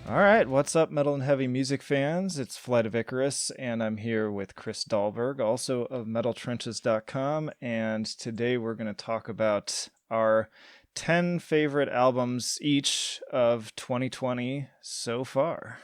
All right, what's up, metal and heavy music fans? It's Flight of Icarus, and I'm here with Chris Dahlberg, also of metaltrenches.com, and today we're going to talk about our 10 favorite albums each of 2020 so far.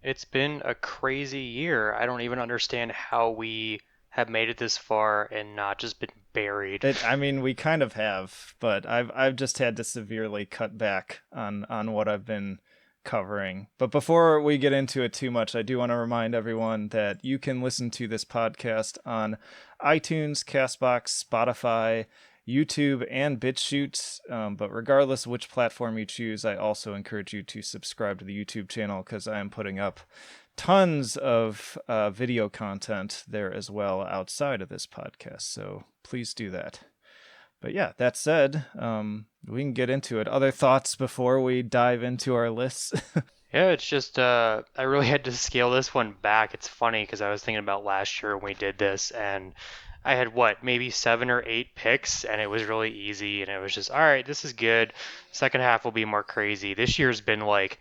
It's been a crazy year. I don't even understand how we have made it this far and not just been buried. We kind of have, but I've just had to severely cut back on what I've been covering. But before we get into it too much, I do want to remind everyone that you can listen to this podcast on iTunes, CastBox, Spotify, YouTube, and BitChute. But regardless of which platform you choose, I also encourage you to subscribe to the YouTube channel because I am putting up tons of video content there as well outside of this podcast. So please do that. But yeah, that said, we can get into it. Other thoughts before we dive into our lists? Yeah, it's just I really had to scale this one back. It's funny because I was thinking about last year when we did this, and I had maybe 7 or 8 picks, and it was really easy, and it was just all right, this is good. Second half will be more crazy. This year's been like,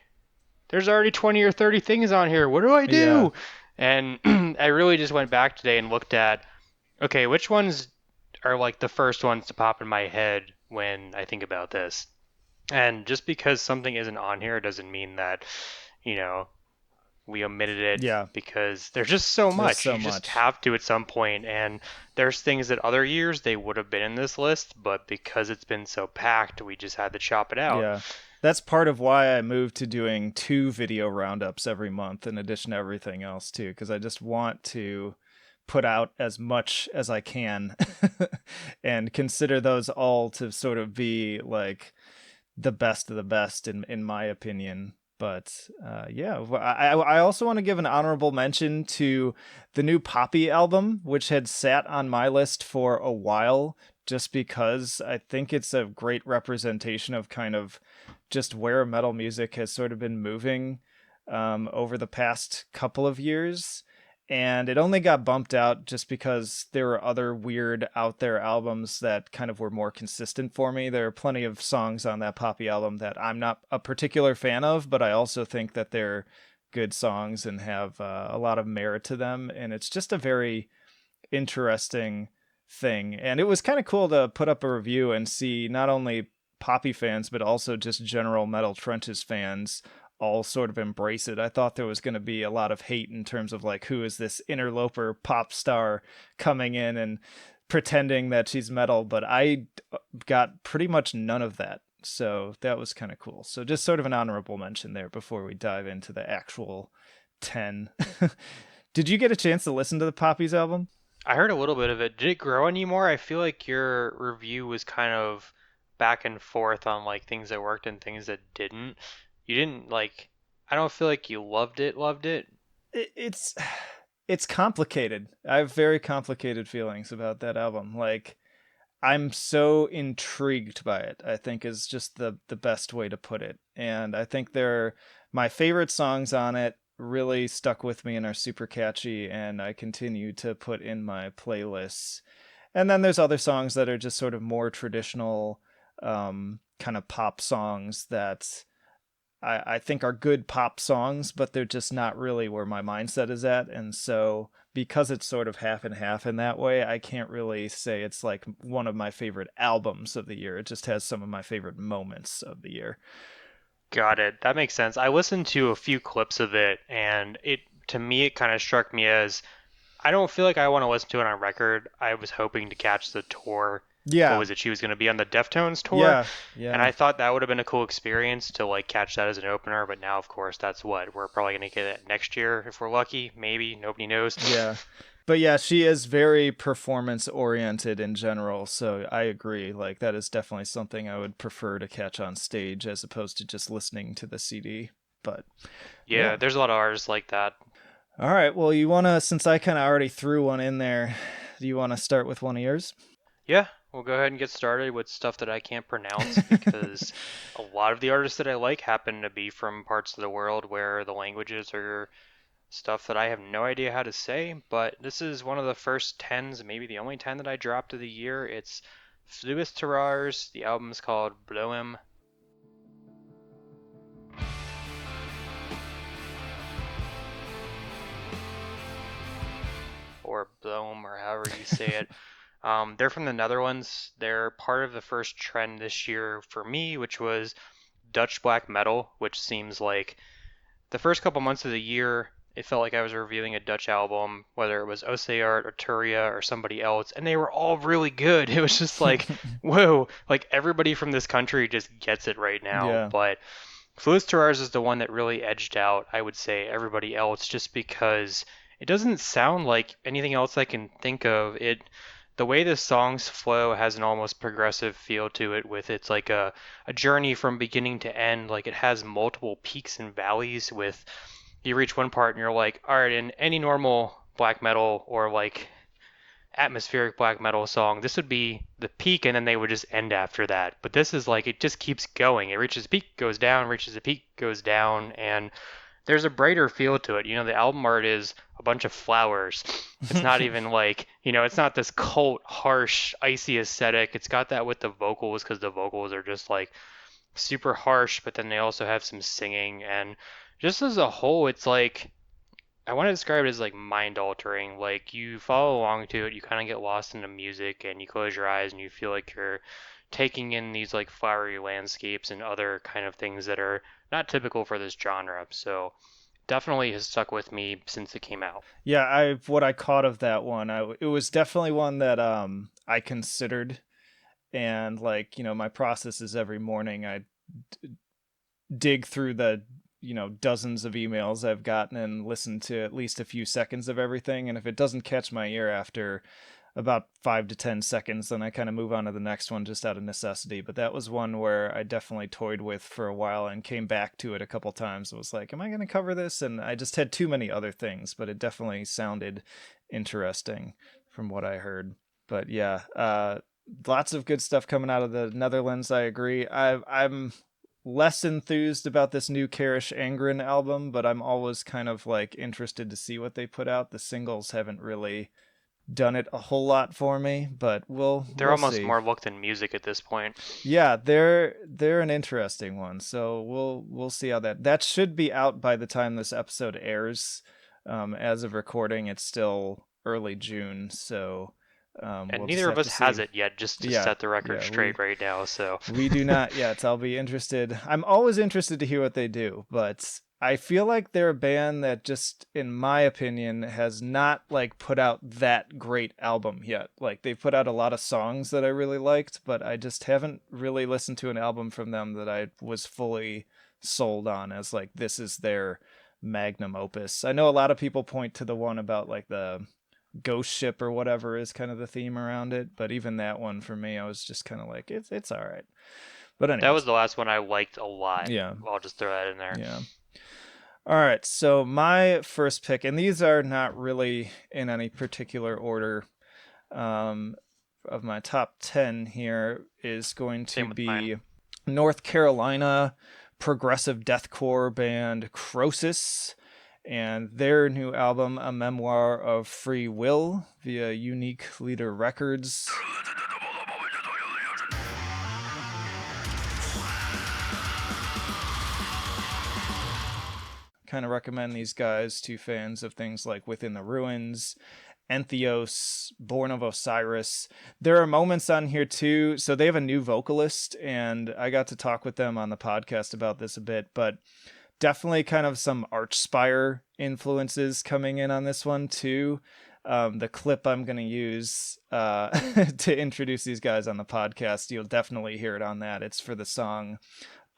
there's already 20 or 30 things on here. What do I Yeah. do? And I really just went back today and looked at, okay, which ones are like the first ones to pop in my head when I think about this. And just because something isn't on here doesn't mean that, you know, we omitted it Yeah. because there's just so There's much. so You just much. have to at some point. And there's things that other years they would have been in this list, but because it's been so packed, we just had to chop it out. Yeah. That's part of why I moved to doing 2 video roundups every month in addition to everything else too, because I just want to put out as much as I can and consider those all to sort of be like the best of the best in my opinion. But yeah, I also want to give an honorable mention to the new Poppy album, which had sat on my list for a while, just because I think it's a great representation of kind of just where metal music has sort of been moving over the past couple of years. And it only got bumped out just because there were other weird out there albums that kind of were more consistent for me. There are plenty of songs on that Poppy album that I'm not a particular fan of, but I also think that they're good songs and have a lot of merit to them. And it's just a very interesting thing. And it was kind of cool to put up a review and see not only Poppy fans, but also just general Metal Trenches fans all sort of embrace it. I thought there was going to be a lot of hate in terms of like, who is this interloper pop star coming in and pretending that she's metal, but I got pretty much none of that. So that was kind of cool. So just sort of an honorable mention there before we dive into the actual 10. Did you get a chance to listen to the Poppies album? I heard a little bit of it. Did it grow anymore? I feel like your review was kind of back and forth on like things that worked and things that didn't. You didn't like, I don't feel like you loved it. It's it's complicated. I have very complicated feelings about that album. Like I'm so intrigued by it, I think is just the best way to put it. And I think they're my favorite songs on it really stuck with me and are super catchy and I continue to put in my playlists. And then there's other songs that are just sort of more traditional kind of pop songs that I think are good pop songs, but they're just not really where my mindset is at. And so because it's sort of half and half in that way, I can't really say it's like one of my favorite albums of the year. It just has some of my favorite moments of the year. Got it. That makes sense. I listened to a few clips of it, and it to me it kind of struck me as I don't feel like I want to listen to it on record. I was hoping to catch the tour. What Yeah. was it? She was going to be on the Deftones tour, Yeah. and Yeah. I thought that would have been a cool experience to like catch that as an opener. But now, of course, that's what we're probably going to get it next year if we're lucky. Maybe nobody knows. Yeah. But yeah, she is very performance oriented in general, so I agree. Like that is definitely something I would prefer to catch on stage as opposed to just listening to the CD. But Yeah, yeah. there's a lot of artists like that. All right. Well, you want to, since I kind of already threw one in there, do you want to start with one of yours? Yeah, we'll go ahead and get started with stuff that I can't pronounce because a lot of the artists that I like happen to be from parts of the world where the languages are stuff that I have no idea how to say. But this is one of the first tens, maybe the only 10 that I dropped of the year. It's Fluis Terrars. The album's called Bloem. or Boom, or however you say it. They're from the Netherlands. They're part of the first trend this year for me, which was Dutch black metal, which seems like the first couple months of the year, it felt like I was reviewing a Dutch album, whether it was Oseart or Turia or somebody else, and they were all really good. It was just like, whoa, like everybody from this country just gets it right now. Yeah. But Fluids Terrars is the one that really edged out, I would say, everybody else, just because it doesn't sound like anything else I can think of. The way the songs flow has an almost progressive feel to it, with it's like a journey from beginning to end. Like it has multiple peaks and valleys. With you reach one part and you're like, all right, in any normal black metal or like atmospheric black metal song, this would be the peak and then they would just end after that. But this is like, it just keeps going. It reaches a peak, goes down, reaches a peak, goes down, and there's a brighter feel to it. The album art is a bunch of flowers. It's not even like, it's not this cult, harsh, icy aesthetic. It's got that with the vocals, because the vocals are just like super harsh, but then they also have some singing. And just as a whole, it's like, I want to describe it as like mind altering. Like you follow along to it, you kind of get lost in the music, and you close your eyes and you feel like you're taking in these like flowery landscapes and other kind of things that are not typical for this genre. So definitely has stuck with me since it came out. Yeah, what I caught of that one, it was definitely one that I considered, and like, my process is every morning I dig through the dozens of emails I've gotten and listen to at least a few seconds of everything, and if it doesn't catch my ear after about 5 to 10 seconds, then I kind of move on to the next one just out of necessity. But that was one where I definitely toyed with for a while and came back to it a couple times. It was like, am I going to cover this? And I just had too many other things, but it definitely sounded interesting from what I heard. But yeah, lots of good stuff coming out of the Netherlands. I agree. I'm less enthused about this new Karish Angren album, but I'm always kind of like interested to see what they put out. The singles haven't really done it a whole lot for me, but we'll Almost see. more look than music at this point. Yeah, they're an interesting one. So we'll see how that should be out by the time this episode airs. As of recording, it's still early June, so And we'll neither of us has it yet, just to set the record straight right now. So we do not yet. I'll be interested. I'm always interested to hear what they do, but I feel like they're a band that just, in my opinion, has not like put out that great album yet. Like they've put out a lot of songs that I really liked, but I just haven't really listened to an album from them that I was fully sold on as like, this is their magnum opus. I know a lot of people point to the one about like the ghost ship or whatever is kind of the theme around it, but even that one for me, I was just kind of like, it's all right. But anyway, that was the last one I liked a lot. Yeah, I'll just throw that in there. Yeah. All right, so my first pick, and these are not really in any particular order, of my top 10 here, is going to be mine. North Carolina progressive deathcore band Croesus, and their new album, A Memoir of Free Will, via Unique Leader Records. Kind of recommend these guys to fans of things like Within the Ruins, Entheos, Born of Osiris. There are moments on here too. So they have a new vocalist, and I got to talk with them on the podcast about this a bit, but definitely kind of some Archspire influences coming in on this one too. The clip I'm going to use to introduce these guys on the podcast, you'll definitely hear it on that. It's for the song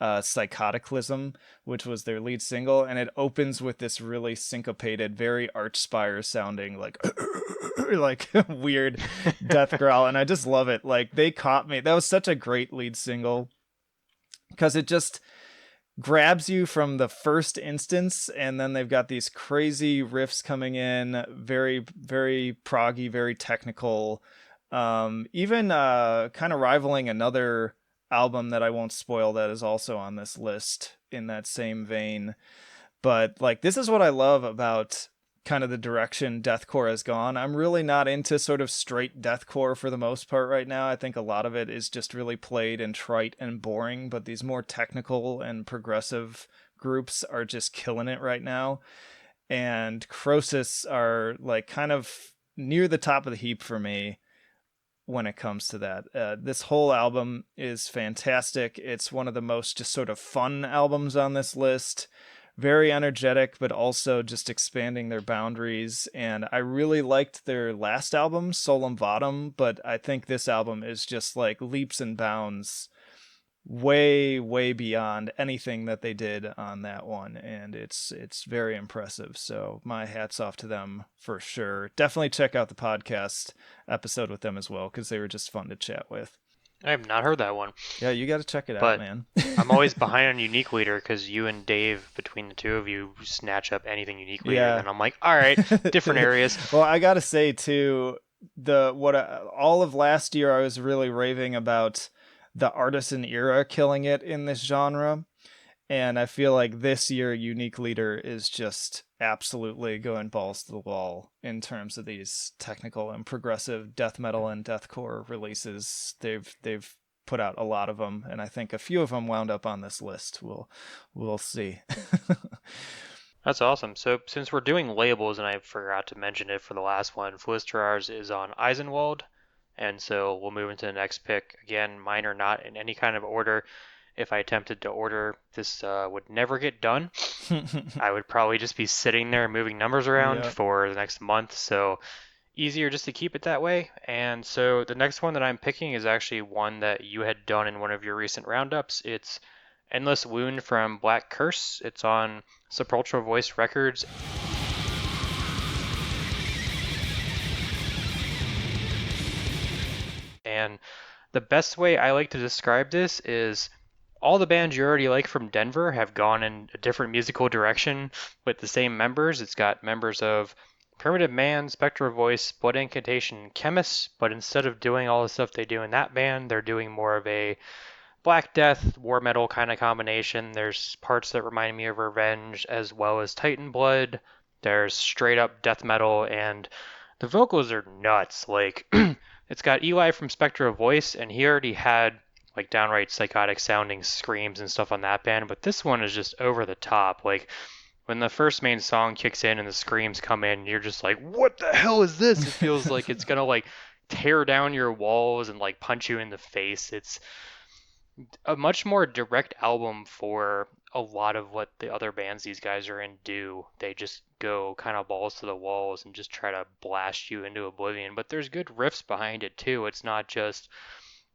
Psychoticalism, which was their lead single, and it opens with this really syncopated, very Archspire sounding like like weird death growl, and I just love it. Like they caught me. That was such a great lead single because it just grabs you from the first instance, and then they've got these crazy riffs coming in, very very proggy, very technical, even kind of rivaling another album that I won't spoil that is also on this list in that same vein. But like, this is what I love about kind of the direction deathcore has gone. I'm really not into sort of straight deathcore for the most part right now. I think a lot of it is just really played and trite and boring, but these more technical and progressive groups are just killing it right now. And Croesus are like kind of near the top of the heap for me when it comes to that. This whole album is fantastic. It's one of the most just sort of fun albums on this list. Very energetic, but also just expanding their boundaries. And I really liked their last album, Solum Vadum, but I think this album is just like leaps and bounds way beyond anything that they did on that one, and it's very impressive. So my hats off to them for sure. Definitely check out the podcast episode with them as well, because they were just fun to chat with. I have not heard that one. Yeah, you got to check it out, But man. I'm always behind on Unique Leader because you and Dave, between the two of you, snatch up anything Unique Leader. Yeah. And I'm like, all right, different areas. Well, I gotta say too, all of last year I was really raving about the Artisan era killing it in this genre, and I feel like this year Unique Leader is just absolutely going balls to the wall in terms of these technical and progressive death metal and deathcore releases. They've put out a lot of them, and I think a few of them wound up on this list. We'll see. That's awesome. So since we're doing labels, and I forgot to mention it for the last one, Flisterars is on Eisenwald. And so we'll move into the next pick. Again, mine are not in any kind of order. If I attempted to order, this would never get done. I would probably just be sitting there moving numbers around for the next month. So easier just to keep it that way. And so the next one that I'm picking is actually one that you had done in one of your recent roundups. It's Endless Wound from Black Curse. It's on Sepulchral Voice Records. And the best way I like to describe this is all the bands you already like from Denver have gone in a different musical direction with the same members. It's got members of Primitive Man, Spectral Voice, Blood Incantation, and Chemists, but instead of doing all the stuff they do in that band, they're doing more of a Black Death, War Metal kind of combination. There's parts that remind me of Revenge as well as Titan Blood. There's straight up death metal, and the vocals are nuts. Like, it's got Eli from Spectral Voice, and he already had like downright psychotic sounding screams and stuff on that band, but this one is just over the top. Like, when the first main song kicks in and the screams come in, you're just like, what the hell is this? It feels like it's gonna like tear down your walls and like punch you in the face. It's a much more direct album for a lot of what the other bands these guys are in do. They just go kind of balls to the walls and just try to blast you into oblivion. But there's good riffs behind it too. It's not just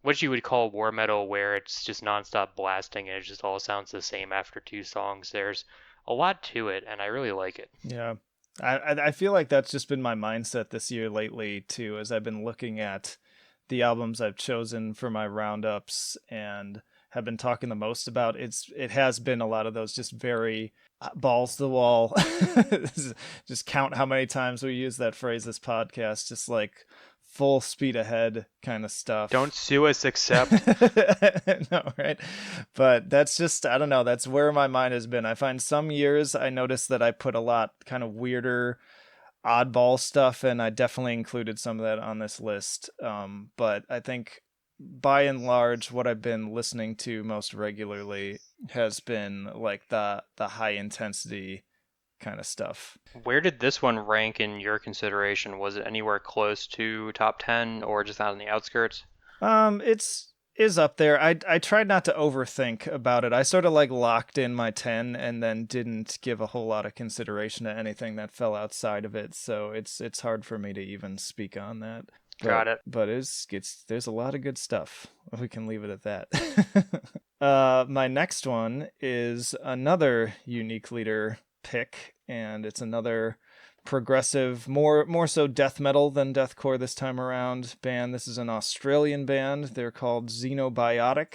what you would call war metal where it's just nonstop blasting and it just all sounds the same after two songs. There's a lot to it, and I really like it. Yeah. I feel like that's just been my mindset this year lately too, as I've been looking at the albums I've chosen for my roundups and have been talking the most about. It has been a lot of those just very balls to the wall. Just count how many times we use that phrase this podcast, just like full speed ahead kind of stuff. Don't sue us, except. No, right? But that's just, I don't know, that's where my mind has been. I find some years I notice that I put a lot kind of weirder oddball stuff, and I definitely included some of that on this list. But I think by and large, what I've been listening to most regularly has been like the high intensity kind of stuff. Where did this one rank in your consideration? Was it anywhere close to top 10 or just out on the outskirts? It's is up there. I tried not to overthink about it. I sort of like locked in my 10 and then didn't give a whole lot of consideration to anything that fell outside of it. So it's hard for me to even speak on that. Got it. But there's a lot of good stuff. We can leave it at that. My next one is another Unique Leader pick, and it's another progressive, more so death metal than deathcore this time around band. This is an Australian band. They're called Xenobiotic.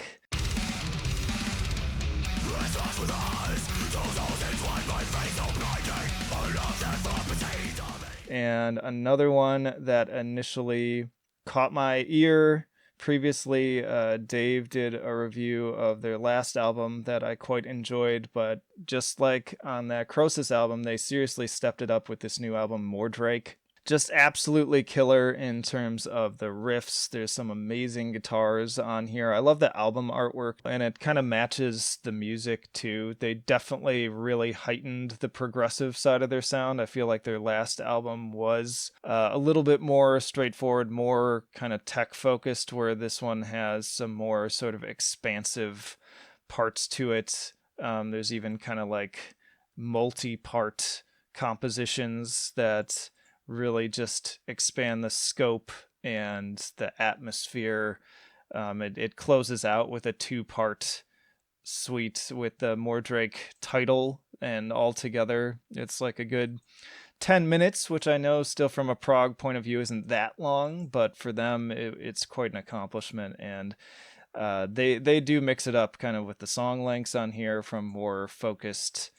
And another one that initially caught my ear. Previously, Dave did a review of their last album that I quite enjoyed, but just like on that Crosis album, they seriously stepped it up with this new album, Mordrake. just absolutely killer in terms of the riffs. There's some amazing guitars on here. I love the album artwork, and it kind of matches the music too. They definitely really heightened the progressive side of their sound. I feel like their last album was a little bit more straightforward, more kind of tech focused, where this one has some more sort of expansive parts to it. There's even kind of like multi-part compositions that really just expand the scope and the atmosphere. It closes out with a 2-part suite with the Mordrake title, and all together it's like a good 10 minutes, which I know still from a prog point of view isn't that long, but for them it's quite an accomplishment. And they do mix it up kind of with the song lengths on here, from more focused,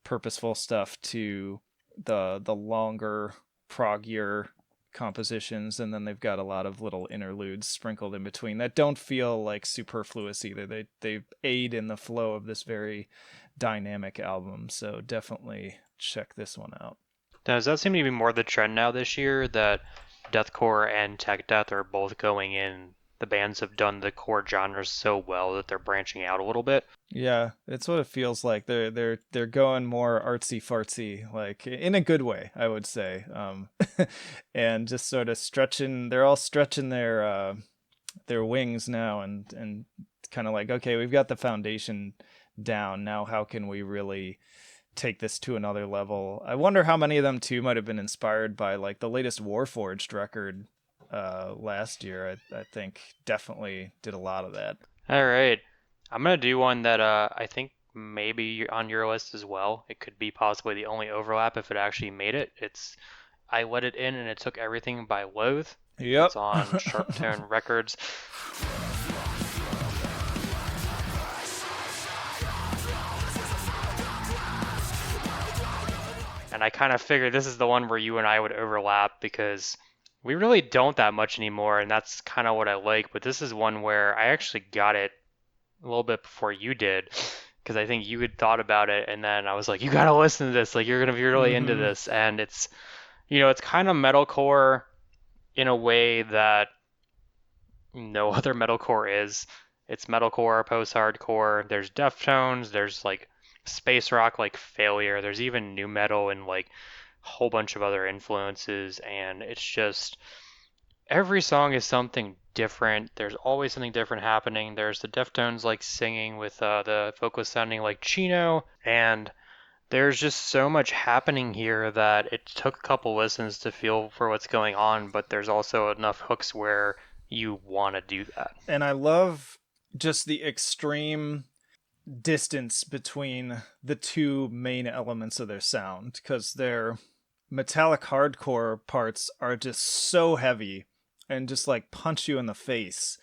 purposeful stuff to the longer, proggier compositions, and then they've got a lot of little interludes sprinkled in between that don't feel like superfluous either. They aid in the flow of this very dynamic album, so definitely check this one out. Now, does that seem to be more the trend now this year, that deathcore and tech death are both going in? The bands have done the core genres so well that they're branching out a little bit. Yeah, it's what it feels like. They're going more artsy fartsy, like in a good way, I would say. And just sort of stretching. They're all stretching their wings now, and kind of like, okay, we've got the foundation down. Now, how can we really take this to another level? I wonder how many of them too might have been inspired by like the latest Warforged record last year. I think definitely did a lot of that. All right. I'm going to do one that I think maybe on your list as well. It could be possibly the only overlap if it actually made it. It's I Let It In and It Took Everything by Loathe. Yep. It's on Sharp Tone Records. And I kind of figured this is the one where you and I would overlap, because we really don't that much anymore, and that's kind of what I like. But this is one where I actually got it a little bit before you did, because I think you had thought about it, and then I was like, you gotta listen to this, like you're gonna be really into this. And it's, it's kind of metalcore in a way that no other metalcore is. It's metalcore, post-hardcore, there's Deftones, there's like space rock like Failure, there's even new metal and like a whole bunch of other influences, and it's just every song is something different. There's always something different happening. There's the Deftones like singing with the vocals sounding like Chino, and there's just so much happening here that it took a couple listens to feel for what's going on, but there's also enough hooks where you want to do that. And I love just the extreme distance between the two main elements of their sound, because their metallic hardcore parts are just so heavy and just like punch you in the face,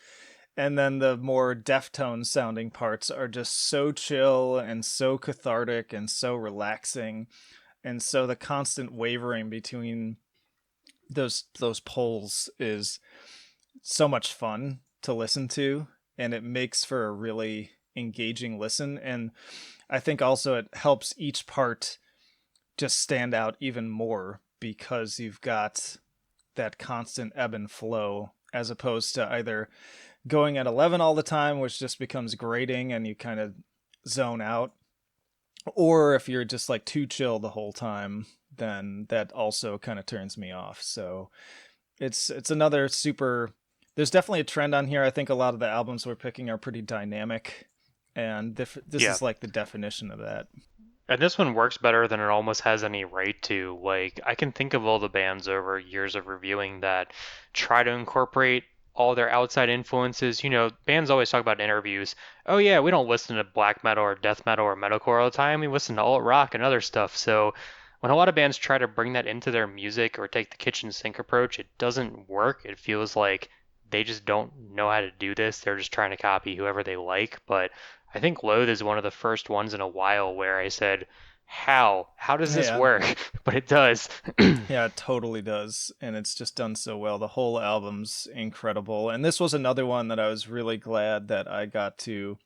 and then the more Deftone sounding parts are just so chill and so cathartic and so relaxing. And so the constant wavering between those poles is so much fun to listen to, and it makes for a really engaging listen. And I think also it helps each part just stand out even more, because you've got that constant ebb and flow, as opposed to either going at 11 all the time, which just becomes grating and you kind of zone out, or if you're just like too chill the whole time, then that also kind of turns me off. So it's another super, there's definitely a trend on here. I think a lot of the albums we're picking are pretty dynamic, and this is like the definition of that. And this one works better than it almost has any right to. Like, I can think of all the bands over years of reviewing that try to incorporate all their outside influences. Bands always talk about in interviews, oh yeah, we don't listen to black metal or death metal or metalcore all the time. We listen to alt rock and other stuff. So when a lot of bands try to bring that into their music or take the kitchen sink approach, it doesn't work. It feels like they just don't know how to do this. They're just trying to copy whoever they like. But I think Loathe is one of the first ones in a while where I said, how does this work? But it does. Yeah, it totally does. And it's just done so well. The whole album's incredible. And this was another one that I was really glad that I got to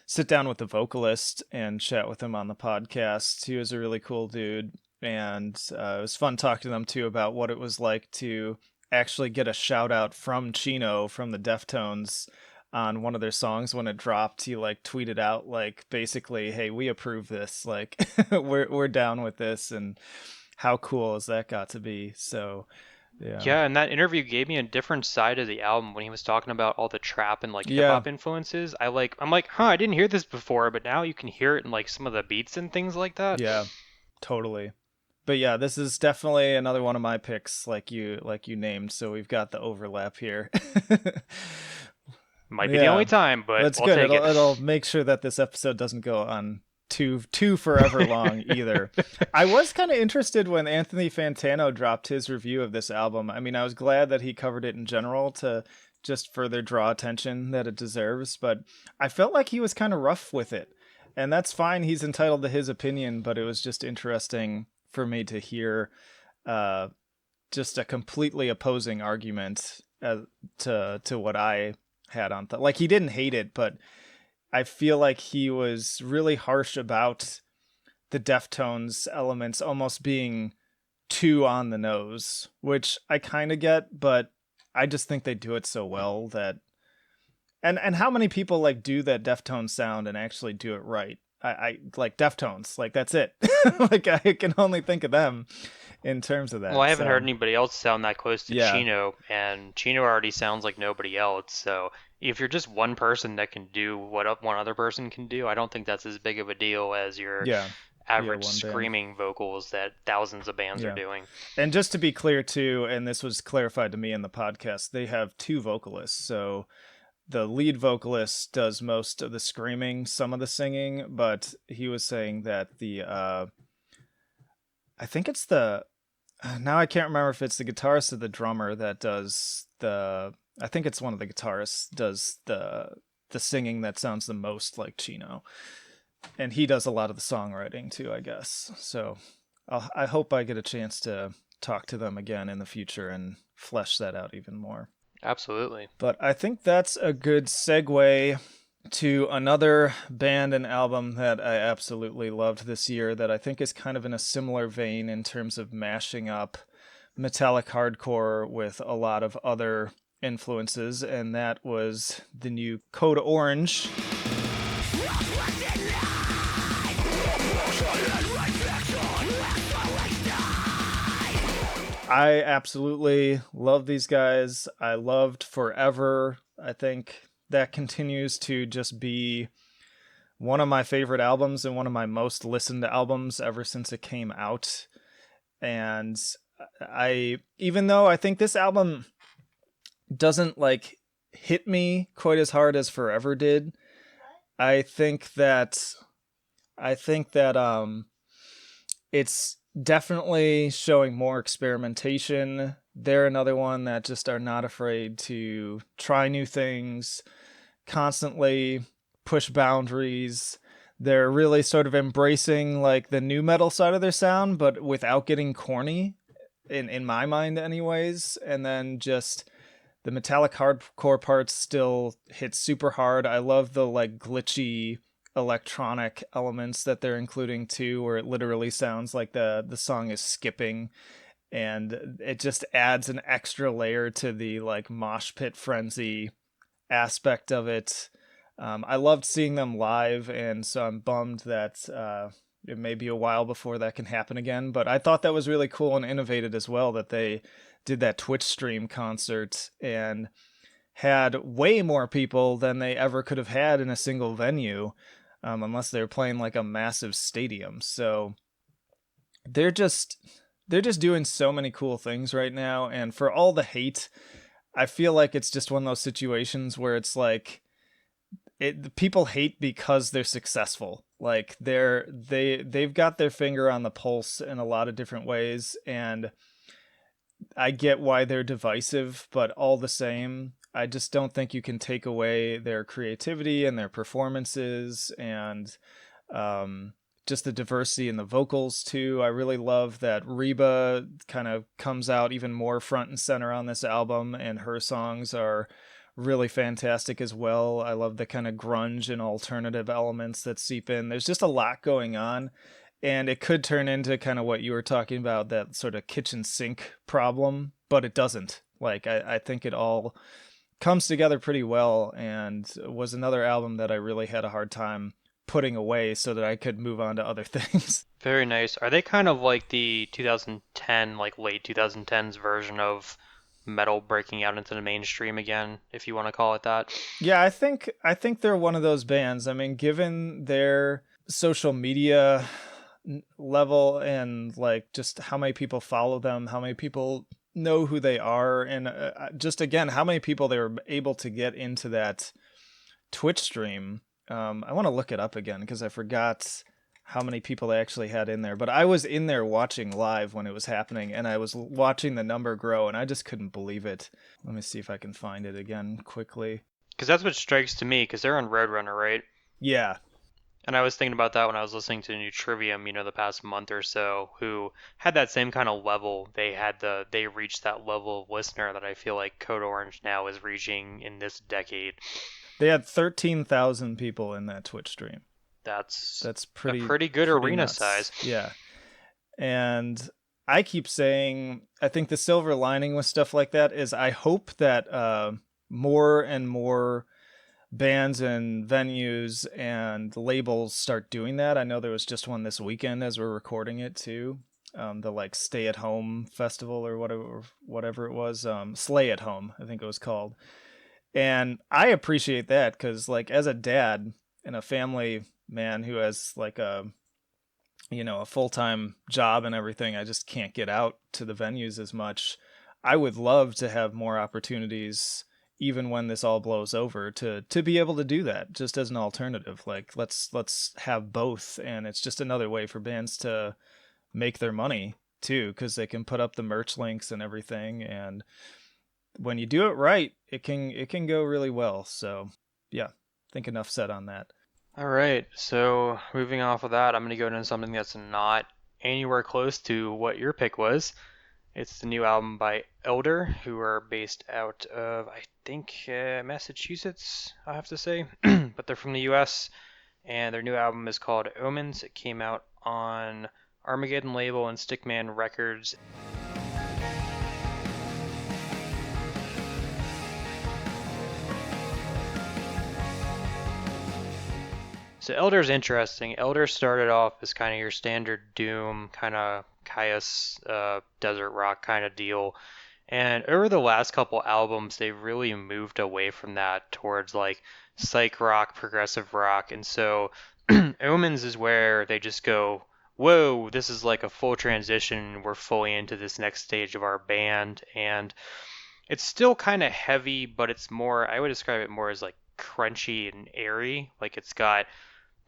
sit down with the vocalist and chat with him on the podcast. He was a really cool dude. and it was fun talking to them too about what it was like to actually get a shout out from Chino from the Deftones on one of their songs when it dropped. He like tweeted out like basically, "Hey, we approve this. Like we're down with this." And how cool has that got to be? So yeah. Yeah, and that interview gave me a different side of the album when he was talking about all the trap and like hip Yeah. hop influences. I'm like, huh, I didn't hear this before, but now you can hear it in like some of the beats and things like that. Yeah. Totally. But yeah, this is definitely another one of my picks like you named, so we've got the overlap here. Might be the Yeah. only time, but That's I'll good. take it. It'll make sure that this episode doesn't go on too forever long either. I was kind of interested when Anthony Fantano dropped his review of this album. I mean, I was glad that he covered it in general to just further draw attention that it deserves, but I felt like he was kind of rough with it. And that's fine. He's entitled to his opinion, but it was just interesting for me to hear uh, just a completely opposing argument to what I had on like he didn't hate it, but I feel like he was really harsh about the Deftones elements almost being too on the nose, which I kind of get, but I just think they do it so well that and how many people like do that Deftones sound and actually do it right? I like Deftones, like that's it. Like I can only think of them in terms of Well, that. I haven't heard So anybody else sound that close to yeah, Chino, and Chino already sounds like nobody else. So if you're just one person that can do what one other person can do, I don't think that's as big of a deal as your yeah, yeah, average one band. screaming vocals that thousands of bands are Yeah. doing. And just to be clear too, and this was clarified to me in the podcast, they have two vocalists. So the lead vocalist does most of the screaming, some of the singing, but he was saying that I think it's the now I can't remember if it's the guitarist or the drummer that does the I think it's one of the guitarists does the singing that sounds the most like Chino. And he does a lot of the songwriting too, I guess. So I hope I get a chance to talk to them again in the future and flesh that out even more. Absolutely. But I think that's a good segue to another band and album that I absolutely loved this year that I think is kind of in a similar vein in terms of mashing up metallic hardcore with a lot of other influences, and that was the new Code Orange. I absolutely love these guys. I loved Forever. I think that continues to just be one of my favorite albums and one of my most listened to albums ever since it came out. And even though I think this album doesn't like hit me quite as hard as Forever did, I think that it's definitely showing more experimentation. They're another one that just are not afraid to try new things, constantly push boundaries. They're really sort of embracing like the new metal side of their sound, but without getting corny, in my mind anyways. And then just the metallic hardcore parts still hit super hard. I love the like glitchy electronic elements that they're including too, where it literally sounds like the song is skipping, and it just adds an extra layer to the like mosh pit frenzy aspect of it. I loved seeing them live, and so I'm bummed that it may be a while before that can happen again, but I thought that was really cool and innovative as well that they did that Twitch stream concert and had way more people than they ever could have had in a single venue, unless they were playing like a massive stadium. So they're just doing so many cool things right now, and for all the hate, I feel like it's just one of those situations where it's like people hate because they're successful. Like they've got their finger on the pulse in a lot of different ways, and I get why they're divisive, but all the same, I just don't think you can take away their creativity and their performances and just the diversity in the vocals too. I really love that Reba kind of comes out even more front and center on this album, and her songs are really fantastic as well. I love the kind of grunge and alternative elements that seep in. There's just a lot going on, And it could turn into kind of what you were talking about, that sort of kitchen sink problem, but it doesn't. Like, I think it all comes together pretty well, and was another album that I really had a hard time putting away so that I could move on to other things. Very nice. Are they kind of like the 2010, like late 2010s version of metal breaking out into the mainstream again, if you want to call it that? Yeah, I think they're one of those bands. I mean, given their social media level, and like just how many people follow them, how many people know who they are, and just again how many people they were able to get into that Twitch stream. I want to look it up again because I forgot how many people they actually had in there. But I was in there watching live when it was happening, and I was watching the number grow, and I just couldn't believe it. Let me see if I can find it again quickly. Because that's what strikes to me, because they're on Roadrunner, right? Yeah, And I was thinking about that when I was listening to New Trivium, the past month or so, who had that same kind of level. They reached that level of listener that I feel like Code Orange now is reaching in this decade. they had 13,000 people in that Twitch stream. That's That's a pretty pretty good pretty arena nuts. size. Yeah. And I keep saying, I think the silver lining with stuff like that is I hope that more and more bands and venues and labels start doing that. I know there was just one this weekend as we're recording it too. The like Stay at Home Festival or whatever it was. Slay at Home, I think it was called. And I appreciate that because like as a dad and a family man who has like a full-time job and everything, I just can't get out to the venues as much. I would love to have more opportunities even when this all blows over to be able to do that just as an alternative. Like let's have both, and it's just another way for bands to make their money too, because they can put up the merch links and everything, and when you do it right, it can go really well. So yeah, I think enough said on that. All right, so moving off of that, I'm going to go into something that's not anywhere close to what your pick was. It's the new album by Elder, who are based out of, I think, Massachusetts, I have to say, but they're from the US, and their new album is called Omens. It came out on Armageddon label and Stickman Records. So Elder's interesting. Elder started off as kind of your standard Doom, kind of Caius, desert rock kind of deal. And over the last couple albums, they've really moved away from that towards like psych rock, progressive rock. And so Omens is where they just go, whoa, this is like a full transition. We're fully into this next stage of our band. And it's still kind of heavy, but it's more, I would describe it more as like crunchy and airy. Like it's got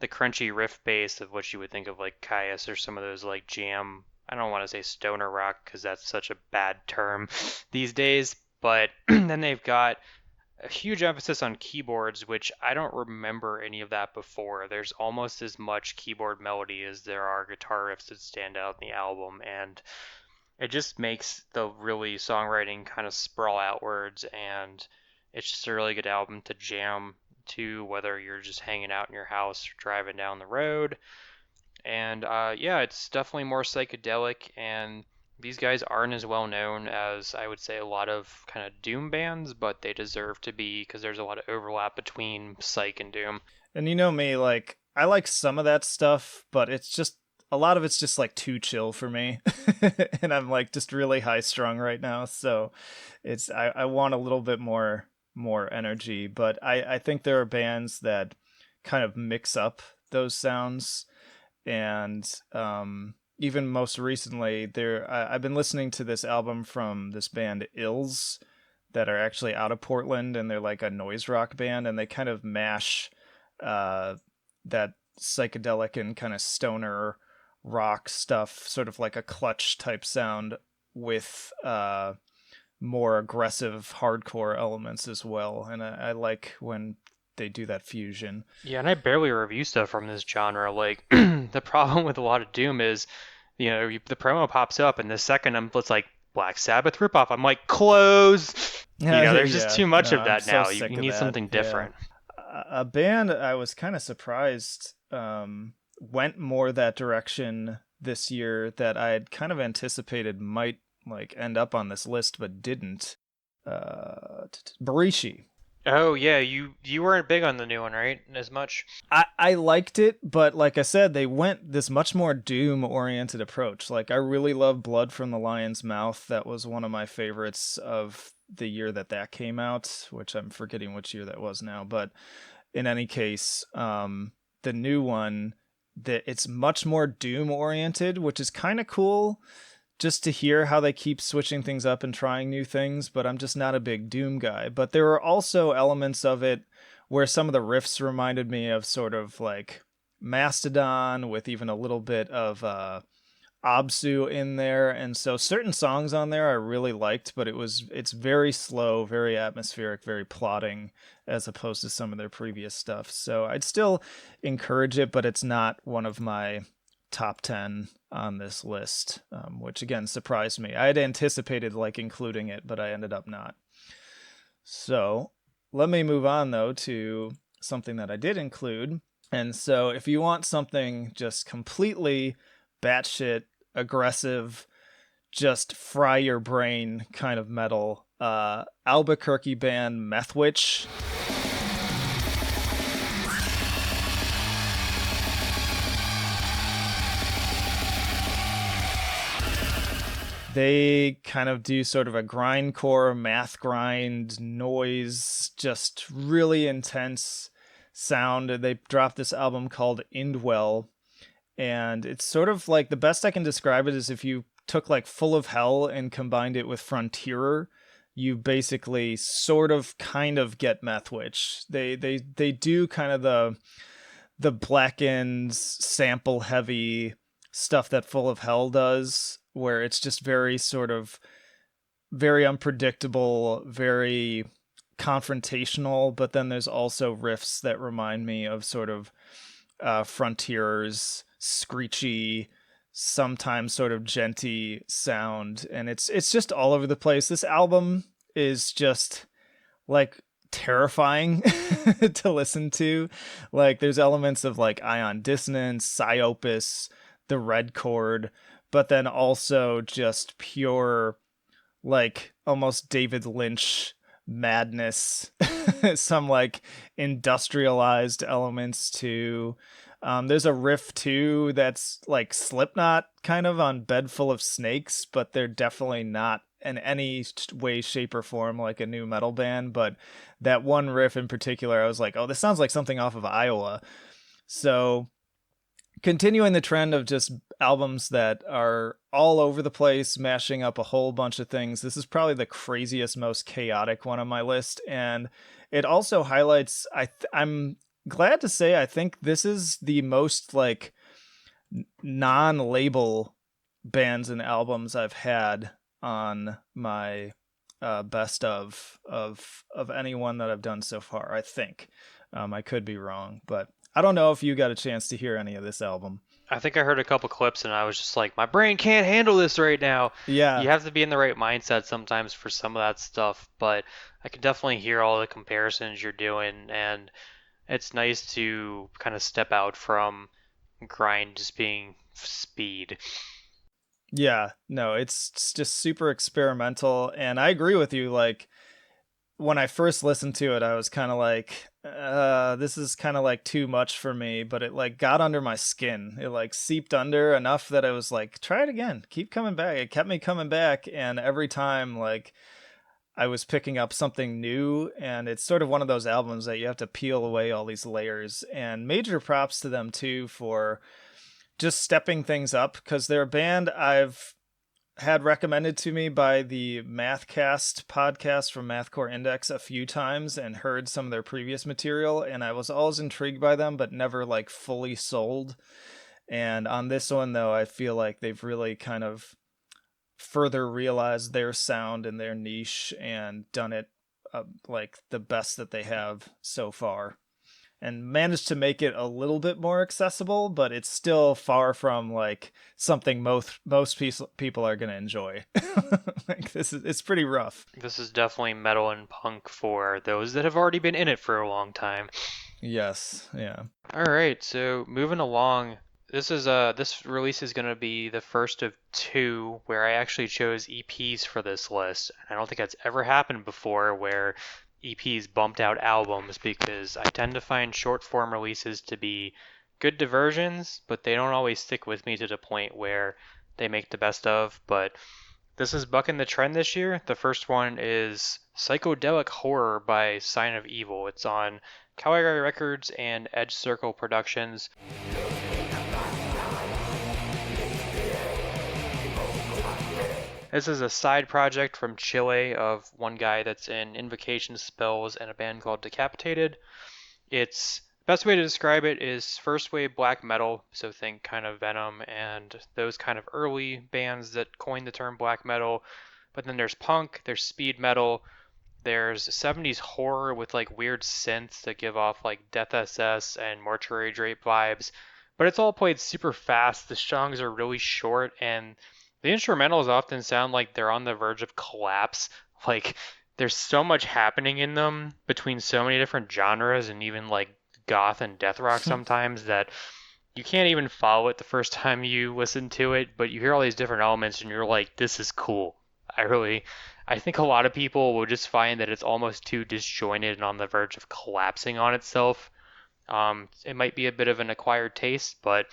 the crunchy riff bass of what you would think of like Caius or some of those like jam. I don't want to say stoner rock because that's such a bad term these days. But then they've got a huge emphasis on keyboards, which I don't remember any of that before. There's almost as much keyboard melody as there are guitar riffs that stand out in the album, and it just makes the really songwriting kind of sprawl outwards, and it's just a really good album to jam to, whether you're just hanging out in your house or driving down the road. And yeah, it's definitely more psychedelic, and these guys aren't as well known as I would say a lot of kind of doom bands, but they deserve to be because there's a lot of overlap between psych and doom. And you know me, like I like some of that stuff, but it's just a lot of it's just like too chill for me. And I'm like just really high strung right now, so I want a little bit more energy, but I think there are bands that kind of mix up those sounds. And even most recently I've been listening to this album from this band Ills that are actually out of Portland, and they're like a noise rock band, and they kind of mash that psychedelic and kind of stoner rock stuff, sort of like a Clutch type sound, with more aggressive hardcore elements as well. And I like when they do that fusion. Yeah, and I barely review stuff from this genre. Like the problem with a lot of doom is, the promo pops up, and the second it's like Black Sabbath ripoff. I'm like, close. There's just Yeah, too much no, of I'm that so now. You sick of need that. something Yeah. different. A band I was kind of surprised went more that direction this year that I had kind of anticipated might like end up on this list but didn't. Barishi. Oh yeah, you weren't big on the new one, right? As much. I liked it, but like I said, they went this much more doom oriented approach. Like I really love Blood from the Lion's Mouth. That was one of my favorites of the year that came out, which I'm forgetting which year that was now. But in any case, the new one, that it's much more doom oriented, which is kind of cool just to hear how they keep switching things up and trying new things, but I'm just not a big Doom guy. But there are also elements of it where some of the riffs reminded me of sort of like Mastodon with even a little bit of Absu in there. And so certain songs on there I really liked, but it's very slow, very atmospheric, very plotting as opposed to some of their previous stuff. So I'd still encourage it, but it's not one of my top 10 on this list, which again surprised me. I had anticipated like including it, but I ended up not. So let me move on though to something that I did include. And so if you want something just completely batshit aggressive, just fry your brain kind of metal, Albuquerque band Methwitch. They kind of do sort of a grindcore, math grind, noise, just really intense sound. They dropped this album called Indwell, and it's sort of like, the best I can describe it is if you took like Full of Hell and combined it with Frontierer, you basically sort of kind of get Methwitch. They do kind of the blackened, sample heavy stuff that Full of Hell does, where it's just very sort of very unpredictable, very confrontational, but then there's also riffs that remind me of sort of Frontier's screechy, sometimes sort of genty sound, and it's just all over the place. This album is just like terrifying to listen to. Like there's elements of like Ion Dissonance, Psyopus, the Red Chord, but then also just pure like almost David Lynch madness. Some like industrialized elements too. There's a riff too that's like Slipknot kind of on Bed Full of Snakes, but they're definitely not in any way, shape, or form like a new metal band. But that one riff in particular, I was like, oh, this sounds like something off of Iowa. So continuing the trend of just albums that are all over the place, mashing up a whole bunch of things. This is probably the craziest, most chaotic one on my list. And it also highlights, I'm glad to say, I think this is the most like non-label bands and albums I've had on my best of anyone that I've done so far, I think. I could be wrong, but I don't know if you got a chance to hear any of this album. I think I heard a couple clips and I was just like, my brain can't handle this right now. Yeah. You have to be in the right mindset sometimes for some of that stuff, but I can definitely hear all the comparisons you're doing, and it's nice to kind of step out from grind just being speed. Yeah, no, it's just super experimental, and I agree with you. Like when I first listened to it, I was kind of like, this is kind of like too much for me, but it like got under my skin. It like seeped under enough that I was like, try it again, keep coming back. It kept me coming back, and every time like I was picking up something new, and it's sort of one of those albums that you have to peel away all these layers. And major props to them too for just stepping things up, because they're a band I've had recommended to me by the Mathcast podcast from Mathcore Index a few times and heard some of their previous material, and I was always intrigued by them but never like fully sold. And on this one though, I feel like they've really kind of further realized their sound and their niche and done it like the best that they have so far, and managed to make it a little bit more accessible, but it's still far from like something most people are going to enjoy. Like it's pretty rough. This is definitely metal and punk for those that have already been in it for a long time. Yes, yeah. All right, so moving along, This release is gonna be the first of two where I actually chose EPs for this list. I don't think that's ever happened before where EPs bumped out albums because I tend to find short form releases to be good diversions, but they don't always stick with me to the point where they make the best of. But this is bucking the trend this year. The first one is Psychedelic Horror by Sign of Evil. It's on Calgary Records and Edge Circle Productions. This is a side project from Chile of one guy that's in Invocation Spells and a band called Decapitated. It's best way to describe it is first wave black metal, so think kind of Venom and those kind of early bands that coined the term black metal. But then there's punk, there's speed metal, there's 70s horror with like weird synths that give off like Death SS and Mortuary Drape vibes. But it's all played super fast. The songs are really short, and the instrumentals often sound like they're on the verge of collapse. Like there's so much happening in them between so many different genres and even like goth and death rock sometimes that you can't even follow it the first time you listen to it, but you hear all these different elements and you're like, this is cool. I think a lot of people will just find that it's almost too disjointed and on the verge of collapsing on itself. It might be a bit of an acquired taste, but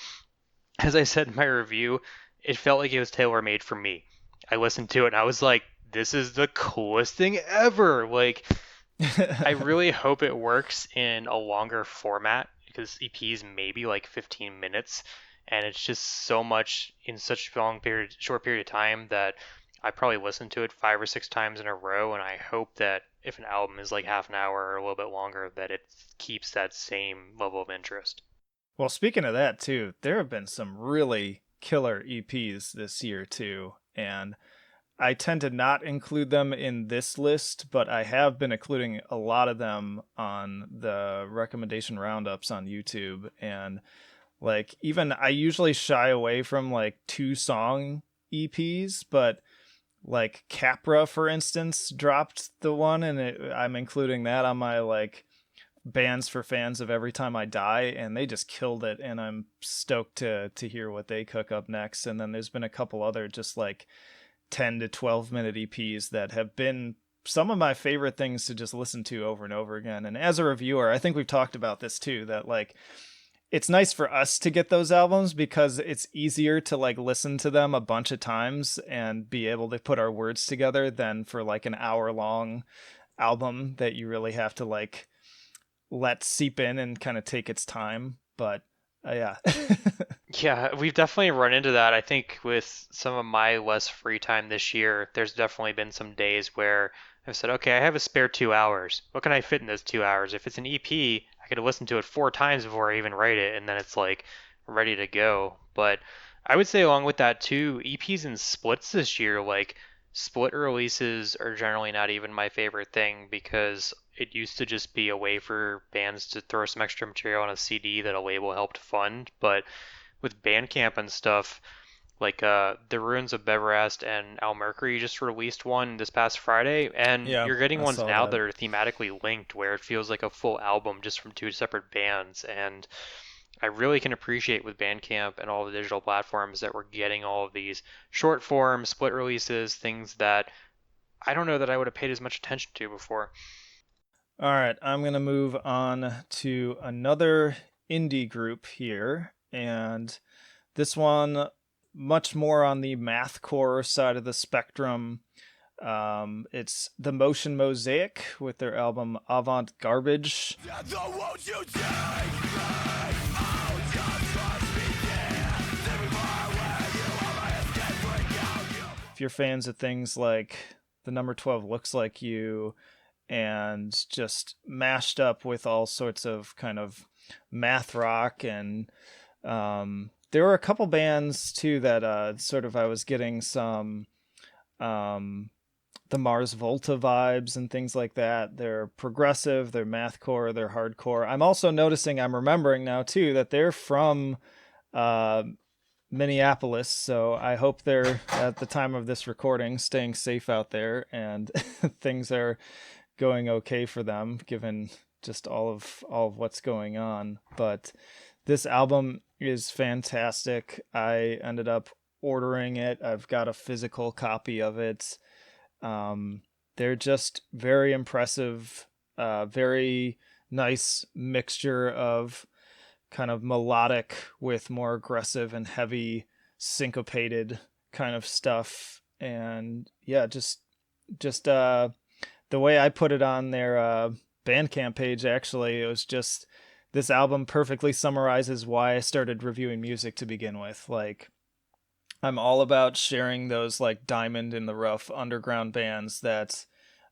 as I said in my review, it felt like it was tailor made for me. I listened to it and I was like, this is the coolest thing ever. Like, I really hope it works in a longer format because EPs maybe like 15 minutes, and it's just so much in such short period of time that I probably listened to it 5 or 6 times in a row, and I hope that if an album is like half an hour or a little bit longer, that it keeps that same level of interest. Well, speaking of that too, there have been some really killer EPs this year too, and I tend to not include them in this list, but I have been including a lot of them on the recommendation roundups on YouTube. And like, even I usually shy away from like 2 song EPs, but like Capra, for instance, dropped the one, and I'm including that on my like bands for fans of Every Time I Die, and they just killed it. And I'm stoked to hear what they cook up next. And then there's been a couple other just like 10 to 12 minute EPs that have been some of my favorite things to just listen to over and over again. And as a reviewer, I think we've talked about this too, that like it's nice for us to get those albums because it's easier to like listen to them a bunch of times and be able to put our words together than for like an hour long album that you really have to like let seep in and kind of take its time. But yeah. Yeah, we've definitely run into that. I think with some of my less free time this year, there's definitely been some days where I've said, okay, I have a spare 2 hours. What can I fit in those 2 hours? If it's an EP, I could listen to it 4 times before I even write it, and then it's like ready to go. But I would say along with that too, EPs and splits this year, like split releases are generally not even my favorite thing because it used to just be a way for bands to throw some extra material on a CD that a label helped fund, but with Bandcamp and stuff, like the Ruins of Beverast and Al Mercury just released one this past Friday, and Yeah, you're getting I ones saw now that. that are thematically linked, where it feels like a full album just from two separate bands. And I really can appreciate with Bandcamp and all the digital platforms that we're getting all of these short form split releases, things that I don't know that I would have paid as much attention to before. All right, I'm going to move on to another indie group here. And this one, much more on the mathcore side of the spectrum. It's the Motion Mosaic with their album Avant Garbage. If you're fans of things like The Number 12 Looks Like You, and just mashed up with all sorts of kind of math rock, and there were a couple bands too that sort of I was getting some um, the Mars Volta vibes and things like that. They're progressive, they're mathcore, they're hardcore. I'm also noticing, I'm remembering now too, that they're from uh, Minneapolis, so I hope they're at the time of this recording staying safe out there and things are going okay for them given just all of what's going on. But This album is fantastic. I ended up ordering it. I've got a physical copy of it. They're just very impressive, very nice mixture of kind of melodic with more aggressive and heavy syncopated kind of stuff. And yeah, just the way I put it on their Bandcamp page, actually, it was just, this album perfectly summarizes why I started reviewing music to begin with. Like, I'm all about sharing those like diamond in the rough underground bands that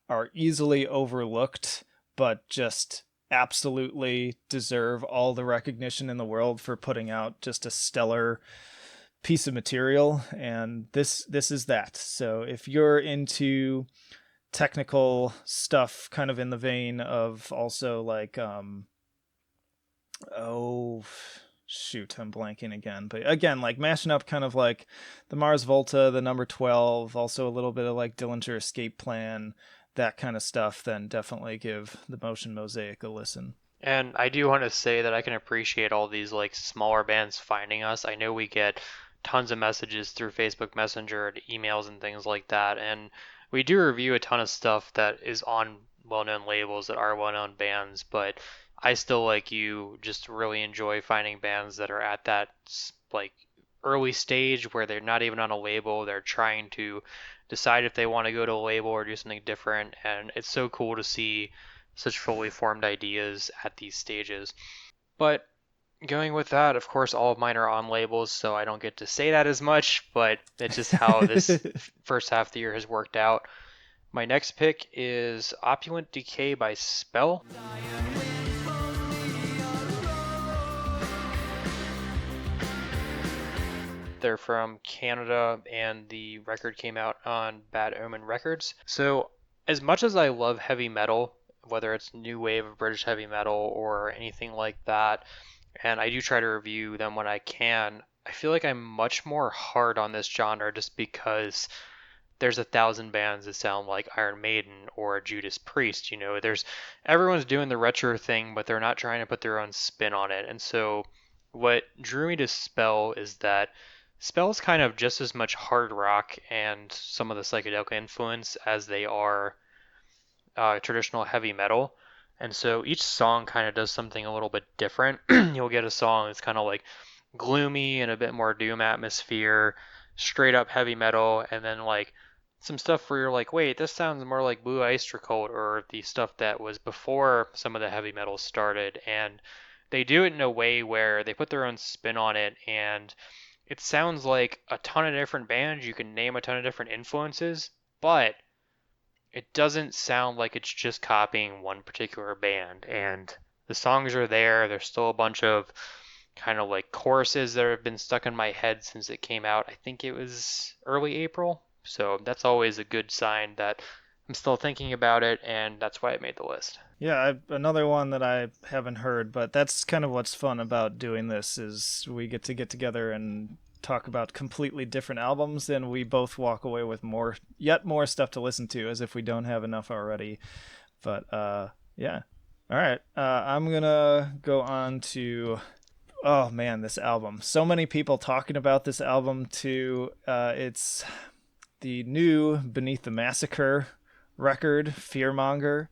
are easily overlooked, but just absolutely deserve all the recognition in the world for putting out just a stellar piece of material. And this is that. So if you're into technical stuff, kind of in the vein of also like oh shoot, I'm blanking again, but again, like mashing up kind of like the Mars Volta, the Number 12, also a little bit of like Dillinger Escape Plan, that kind of stuff, then definitely give the Motion Mosaic a listen. And I do want to say that I can appreciate all these like smaller bands finding us. I know we get tons of messages through Facebook Messenger and emails and things like that, and we do review a ton of stuff that is on well-known labels that are well-known bands, but I still, like you, just really enjoy finding bands that are at that like early stage where they're not even on a label. They're trying to decide if they want to go to a label or do something different, and it's so cool to see such fully formed ideas at these stages. But going with that, of course, all of mine are on labels, so I don't get to say that as much, but it's just how this first half of the year has worked out. My next pick is Opulent Decay by Spell. They're from Canada, and the record came out on Bad Omen Records. So, as much as I love heavy metal, whether it's new wave of British heavy metal or anything like that, and I do try to review them when I can, I feel like I'm much more hard on this genre just because there's 1,000 bands that sound like Iron Maiden or Judas Priest. You know, there's everyone's doing the retro thing, but they're not trying to put their own spin on it. And so, what drew me to Spell is that Spell's kind of just as much hard rock and some of the psychedelic influence as they are traditional heavy metal. And so each song kind of does something a little bit different. You'll get a song that's kind of like gloomy and a bit more doom atmosphere, straight up heavy metal, and then like some stuff where you're like, wait, this sounds more like Blue Oyster Cult or the stuff that was before some of the heavy metal started. And they do it in a way where they put their own spin on it, and it sounds like a ton of different bands. You can name a ton of different influences, but it doesn't sound like it's just copying one particular band. And the songs are there. There's still a bunch of kind of like choruses that have been stuck in my head since it came out. I think it was early April. So that's always a good sign that I'm still thinking about it, and that's why it made the list. Yeah, another one that I haven't heard, but that's kind of what's fun about doing this, is we get together and talk about completely different albums, and we both walk away with yet more stuff to listen to, as if we don't have enough already. But yeah. All right. I'm gonna go on to, oh man, this album. So many people talking about this album too. It's the new Beneath the Massacre record, Fearmonger.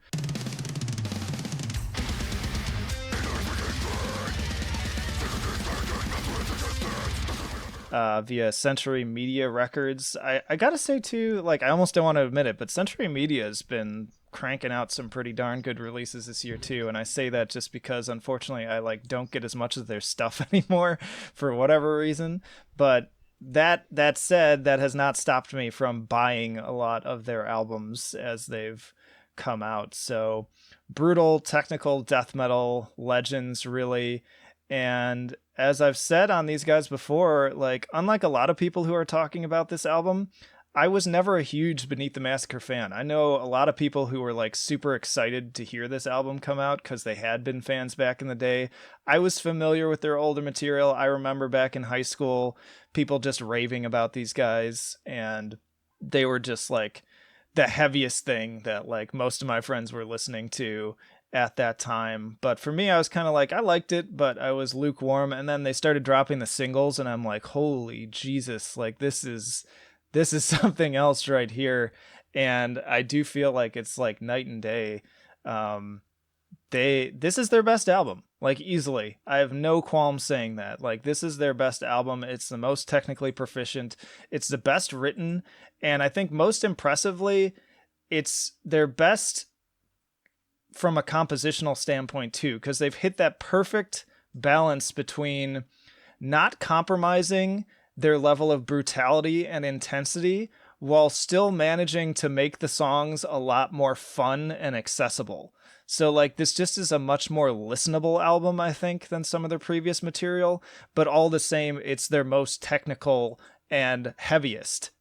Via Century Media Records. I gotta say too, like, I almost don't want to admit it, but Century Media has been cranking out some pretty darn good releases this year too, and I say that just because unfortunately I like don't get as much of their stuff anymore for whatever reason. But that said, that has not stopped me from buying a lot of their albums as they've come out. So brutal technical death metal legends, really. And as I've said on these guys before, like, unlike a lot of people who are talking about this album, I was never a huge Beneath the Massacre fan. I know a lot of people who were like super excited to hear this album come out because they had been fans back in the day. I was familiar with their older material. I remember back in high school, people just raving about these guys, and they were just like the heaviest thing that like most of my friends were listening to. at that time. But for me, I was kind of like, I liked it, but I was lukewarm. And then they started dropping the singles, and I'm like, holy Jesus, like this is something else right here. And I do feel like it's like night and day. Um, this is their best album, like easily. I have no qualms saying that. Like this is their best album. It's the most technically proficient. It's the best written, and I think most impressively, it's their best from a compositional standpoint too, because they've hit that perfect balance between not compromising their level of brutality and intensity while still managing to make the songs a lot more fun and accessible. So like this just is a much more listenable album, I think, than some of their previous material, but all the same, it's their most technical and heaviest.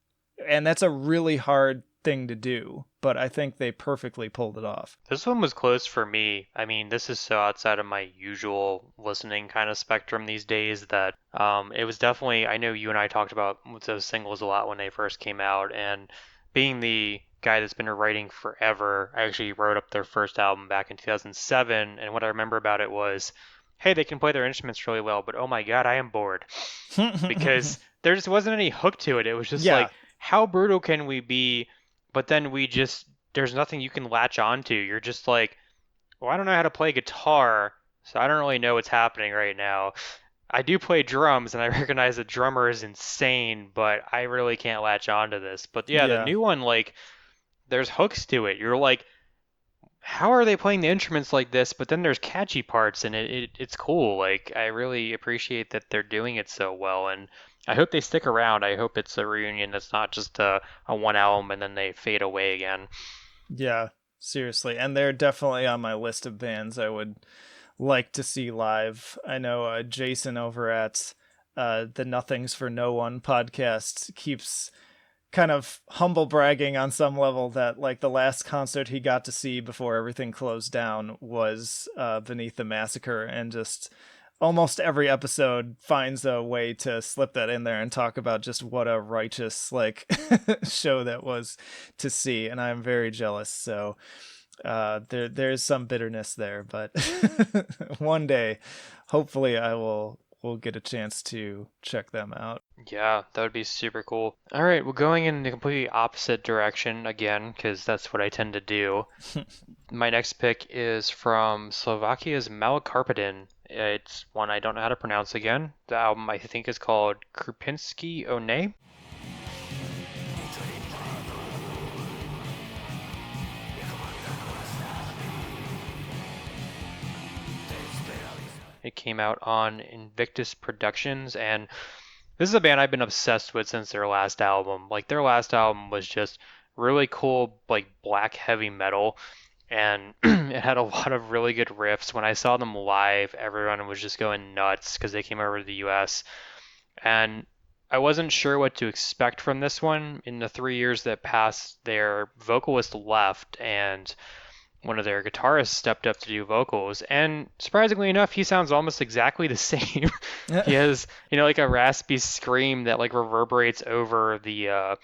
And that's a really hard thing to do, but I think they perfectly pulled it off. This one was close for me. I mean, this is so outside of my usual listening kind of spectrum these days that it was definitely, I know you and I talked about those singles a lot when they first came out, and being the guy that's been writing forever, I actually wrote up their first album back in 2007, and what I remember about it was, hey, they can play their instruments really well, but oh my God, I am bored. Because there just wasn't any hook to it. It was just Yeah, like, how brutal can we be? But then there's nothing you can latch onto. You're just like, well, I don't know how to play guitar, so I don't really know what's happening right now. I do play drums, and I recognize the drummer is insane, but I really can't latch onto this. But yeah, the yeah. new one, like, there's hooks to it. You're like, how are they playing the instruments like this? But then there's catchy parts, and it's cool. Like, I really appreciate that they're doing it so well, and I hope they stick around. I hope it's a reunion that's not just a one album and then they fade away again. Yeah, seriously. And they're definitely on my list of bands I would like to see live. I know Jason over at the Nothings for No One podcast keeps kind of humble bragging on some level that like the last concert he got to see before everything closed down was Beneath the Massacre, and just almost every episode finds a way to slip that in there and talk about just what a righteous like show that was to see, and I'm very jealous. So there's some bitterness there, but one day hopefully I will get a chance to check them out. Yeah, that would be super cool. All right, we're going in the completely opposite direction again, because that's what I tend to do. My next pick is from Slovakia's Malakarpidin. It's one I don't know how to pronounce again. The album I think is called Krupinski One. It came out on Invictus Productions, and this is a band I've been obsessed with since their last album. Like their last album was just really cool, like black heavy metal, and it had a lot of really good riffs. When I saw them live, everyone was just going nuts because they came over to the US, and I wasn't sure what to expect from this one. In the 3 years that passed, their vocalist left, and one of their guitarists stepped up to do vocals, and surprisingly enough, he sounds almost exactly the same. He has, like a raspy scream that like reverberates over the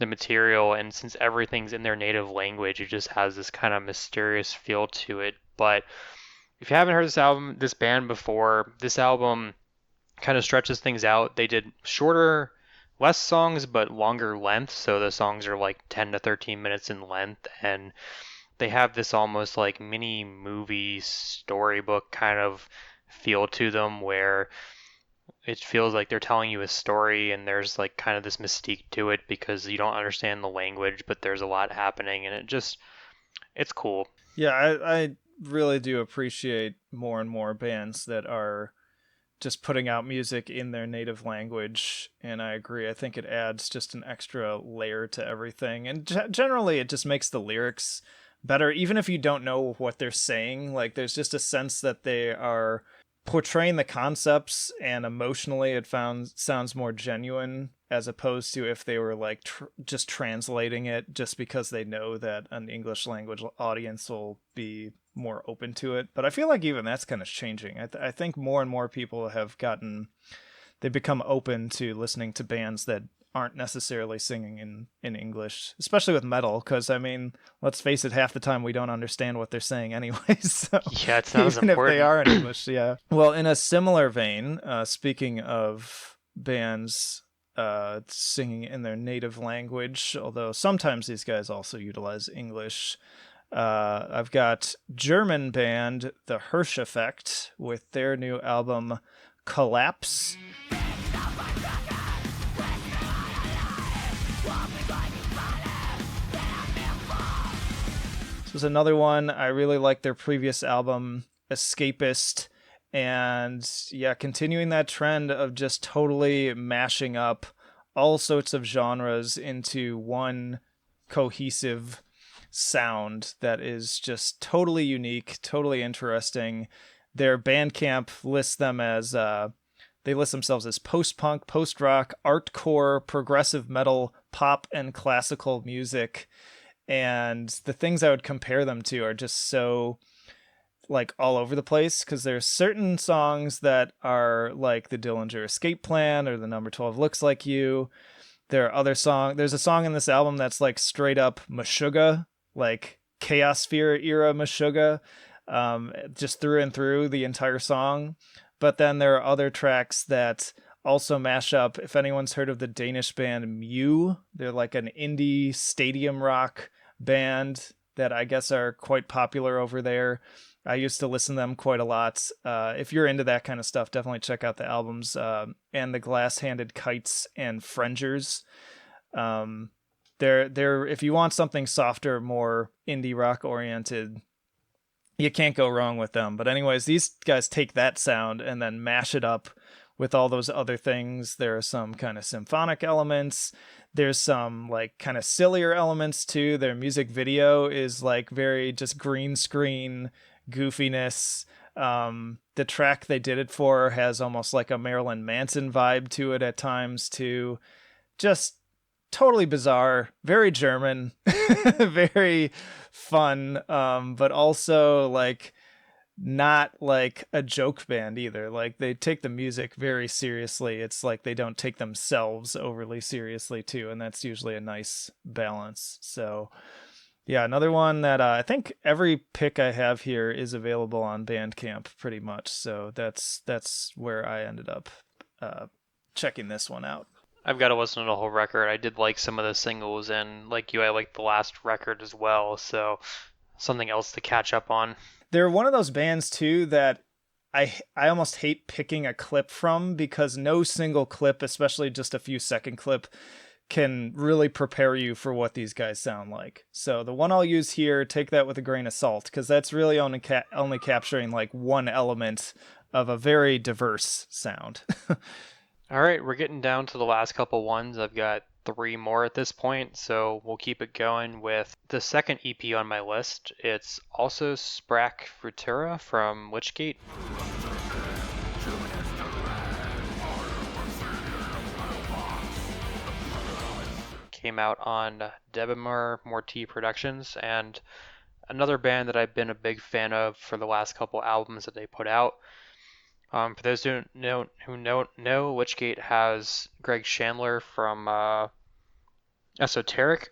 material, and since everything's in their native language, it just has this kind of mysterious feel to it. But if you haven't heard this band before, this album kind of stretches things out. They did shorter, less songs, but longer length, so the songs are like 10 to 13 minutes in length, and they have this almost like mini movie storybook kind of feel to them where it feels like they're telling you a story, and there's like kind of this mystique to it because you don't understand the language, but there's a lot happening, and it's cool. Yeah, I really do appreciate more and more bands that are just putting out music in their native language, and I agree. I think it adds just an extra layer to everything, and generally it just makes the lyrics better, even if you don't know what they're saying. Like there's just a sense that they are portraying the concepts, and emotionally it sounds more genuine, as opposed to if they were like just translating it just because they know that an English language audience will be more open to it. But I feel like even that's kind of changing. I think more and more people have become open to listening to bands that aren't necessarily singing in English, especially with metal, because I mean, let's face it, half the time we don't understand what they're saying anyway. So Yeah, it's not as even if they important. are in English, yeah. Well, in a similar vein, speaking of bands singing in their native language, although sometimes these guys also utilize English. I've got German band The Hirsh Effect with their new album Collapse. This was another one. I really liked their previous album, Escapist. And yeah, continuing that trend of just totally mashing up all sorts of genres into one cohesive sound that is just totally unique, totally interesting. Their Bandcamp lists them as they list themselves as post-punk, post-rock, artcore, progressive metal, pop, and classical music. And the things I would compare them to are just so like all over the place, because there's certain songs that are like the Dillinger Escape Plan or the Number 12 Looks Like You. There's a song in this album that's like straight up Meshuggah, like Chaosphere era Meshuggah, just through and through the entire song. But then there are other tracks that also mash up. If anyone's heard of the Danish band Mew, they're like an indie stadium rock band that I guess are quite popular over there. I used to listen to them quite a lot. If you're into that kind of stuff, definitely check out the albums and the Glass-Handed Kites and Frengers. They're if you want something softer, more indie rock oriented, you can't go wrong with them. But anyways, these guys take that sound and then mash it up with all those other things. There are some kind of symphonic elements. There's some like kind of sillier elements too. Their music video is like very just green screen goofiness. The track they did it for has almost like a Marilyn Manson vibe to it at times too. Just totally bizarre, very German, very fun, but also like not like a joke band either. Like they take the music very seriously. It's like they don't take themselves overly seriously too, and that's usually a nice balance. So yeah, another one that I think every pick I have here is available on Bandcamp pretty much. So that's where I ended up checking this one out. I've got to listen to the whole record. I did like some of the singles, and like you, I liked the last record as well. So something else to catch up on. They're one of those bands too that I almost hate picking a clip from, because no single clip, especially just a few second clip, can really prepare you for what these guys sound like. So the one I'll use here, take that with a grain of salt, because that's really only capturing like one element of a very diverse sound. All right, we're getting down to the last couple ones. I've got 3 more at this point, so we'll keep it going with the second EP on my list. It's also Sprach Futura from Witchgate. Came out on Debemar Morty Productions, and another band that I've been a big fan of for the last couple albums that they put out. For those who know Witchgate has Greg Chandler from Esoteric,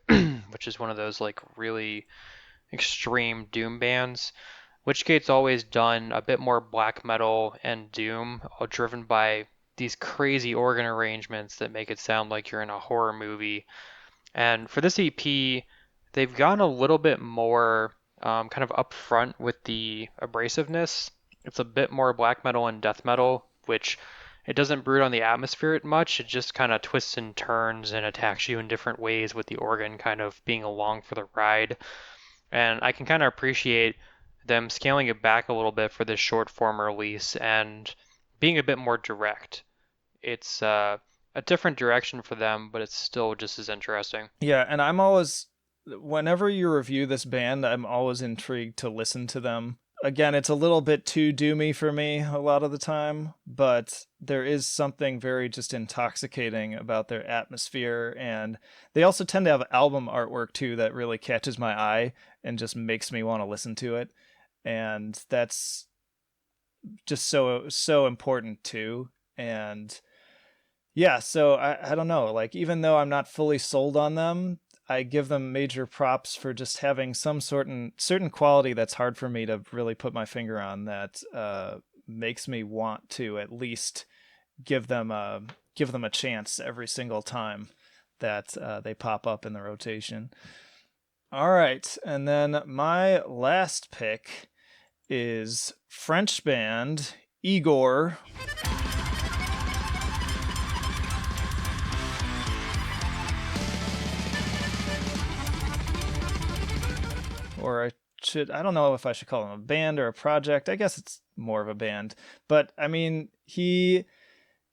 which is one of those like really extreme doom bands. Witchgate's always done a bit more black metal and doom, all driven by these crazy organ arrangements that make it sound like you're in a horror movie. And for this EP, they've gone a little bit more kind of upfront with the abrasiveness. It's a bit more black metal and death metal, which it doesn't brood on the atmosphere much. It just kind of twists and turns and attacks you in different ways, with the organ kind of being along for the ride. And I can kind of appreciate them scaling it back a little bit for this short form release and being a bit more direct. It's a different direction for them, but it's still just as interesting. Yeah, and whenever you review this band, I'm always intrigued to listen to them. Again, it's a little bit too doomy for me a lot of the time, but there is something very just intoxicating about their atmosphere. And they also tend to have album artwork too that really catches my eye and just makes me want to listen to it. And that's just so important too. And Yeah, so I don't know. Like, even though I'm not fully sold on them, I give them major props for just having some certain quality that's hard for me to really put my finger on, that makes me want to at least give them a chance every single time that they pop up in the rotation. All right, and then my last pick is French band Igor, or I don't know if I should call him a band or a project. I guess it's more of a band. But I mean, he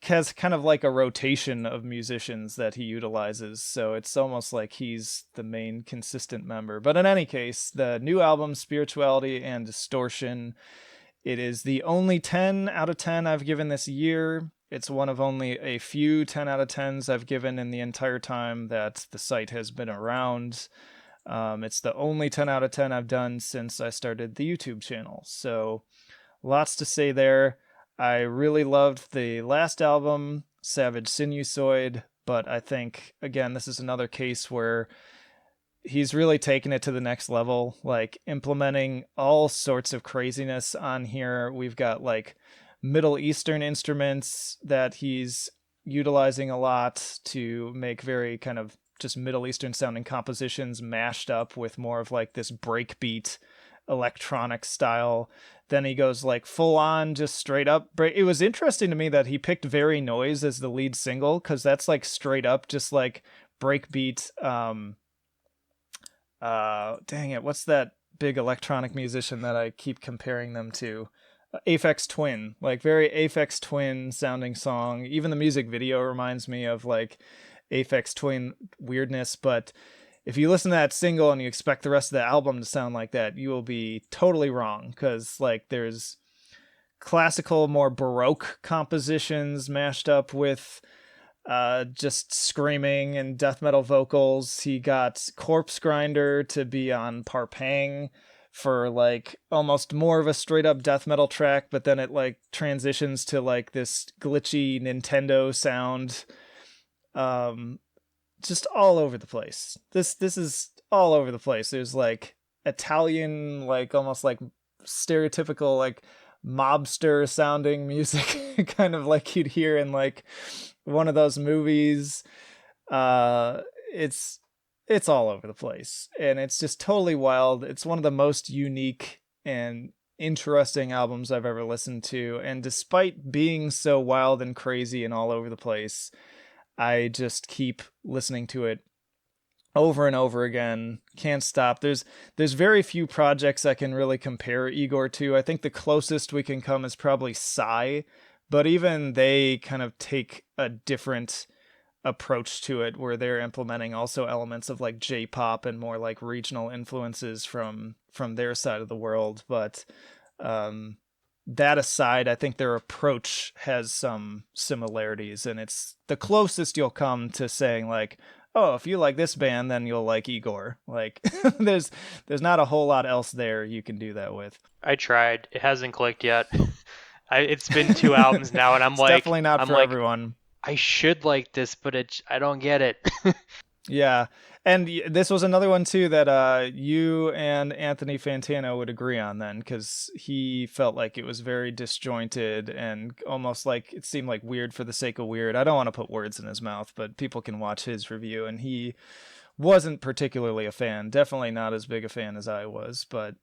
has kind of like a rotation of musicians that he utilizes. So it's almost like he's the main consistent member. But in any case, the new album, Spirituality and Distortion, it is the only 10 out of 10 I've given this year. It's one of only a few 10 out of 10s I've given in the entire time that the site has been around. It's the only 10 out of 10 I've done since I started the YouTube channel. So lots to say there. I really loved the last album, Savage Sinusoid, but I think, again, this is another case where he's really taken it to the next level, like implementing all sorts of craziness on here. We've got like Middle Eastern instruments that he's utilizing a lot to make very kind of just Middle Eastern sounding compositions mashed up with more of like this breakbeat electronic style. Then he goes like full on just straight up break. It was interesting to me that he picked Very Noise as the lead single, because that's like straight up just like breakbeat. Dang it, what's that big electronic musician that I keep comparing them to? Aphex Twin, like very Aphex Twin sounding song. Even the music video reminds me of like Aphex Twin weirdness. But if you listen to that single and you expect the rest of the album to sound like that, you will be totally wrong, because like there's classical, more Baroque compositions mashed up with just screaming and death metal vocals. He got Corpse Grinder to be on Parpang for like almost more of a straight up death metal track, but then it like transitions to like this glitchy Nintendo sound. Just all over the place. This is all over the place. There's like Italian, like almost like stereotypical like mobster sounding music, kind of like you'd hear in like one of those movies. It's all over the place, and it's just totally wild. It's one of the most unique and interesting albums I've ever listened to, and despite being so wild and crazy and all over the place, I just keep listening to it over and over again. Can't stop. There's very few projects I can really compare Igor to. I think the closest we can come is probably Psy, but even they kind of take a different approach to it, where they're implementing also elements of like J-pop and more like regional influences from their side of the world. But that aside, I think their approach has some similarities, and it's the closest you'll come to saying like, oh, if you like this band, then you'll like Igor. Like there's not a whole lot else there you can do that with. I tried. It hasn't clicked yet. It's been 2 albums now, and It's definitely not for everyone. I should like this, but I don't get it. Yeah. And this was another one too that you and Anthony Fantano would agree on then, because he felt like it was very disjointed and almost like it seemed like weird for the sake of weird. I don't want to put words in his mouth, but people can watch his review, and he wasn't particularly a fan. Definitely not as big a fan as I was, but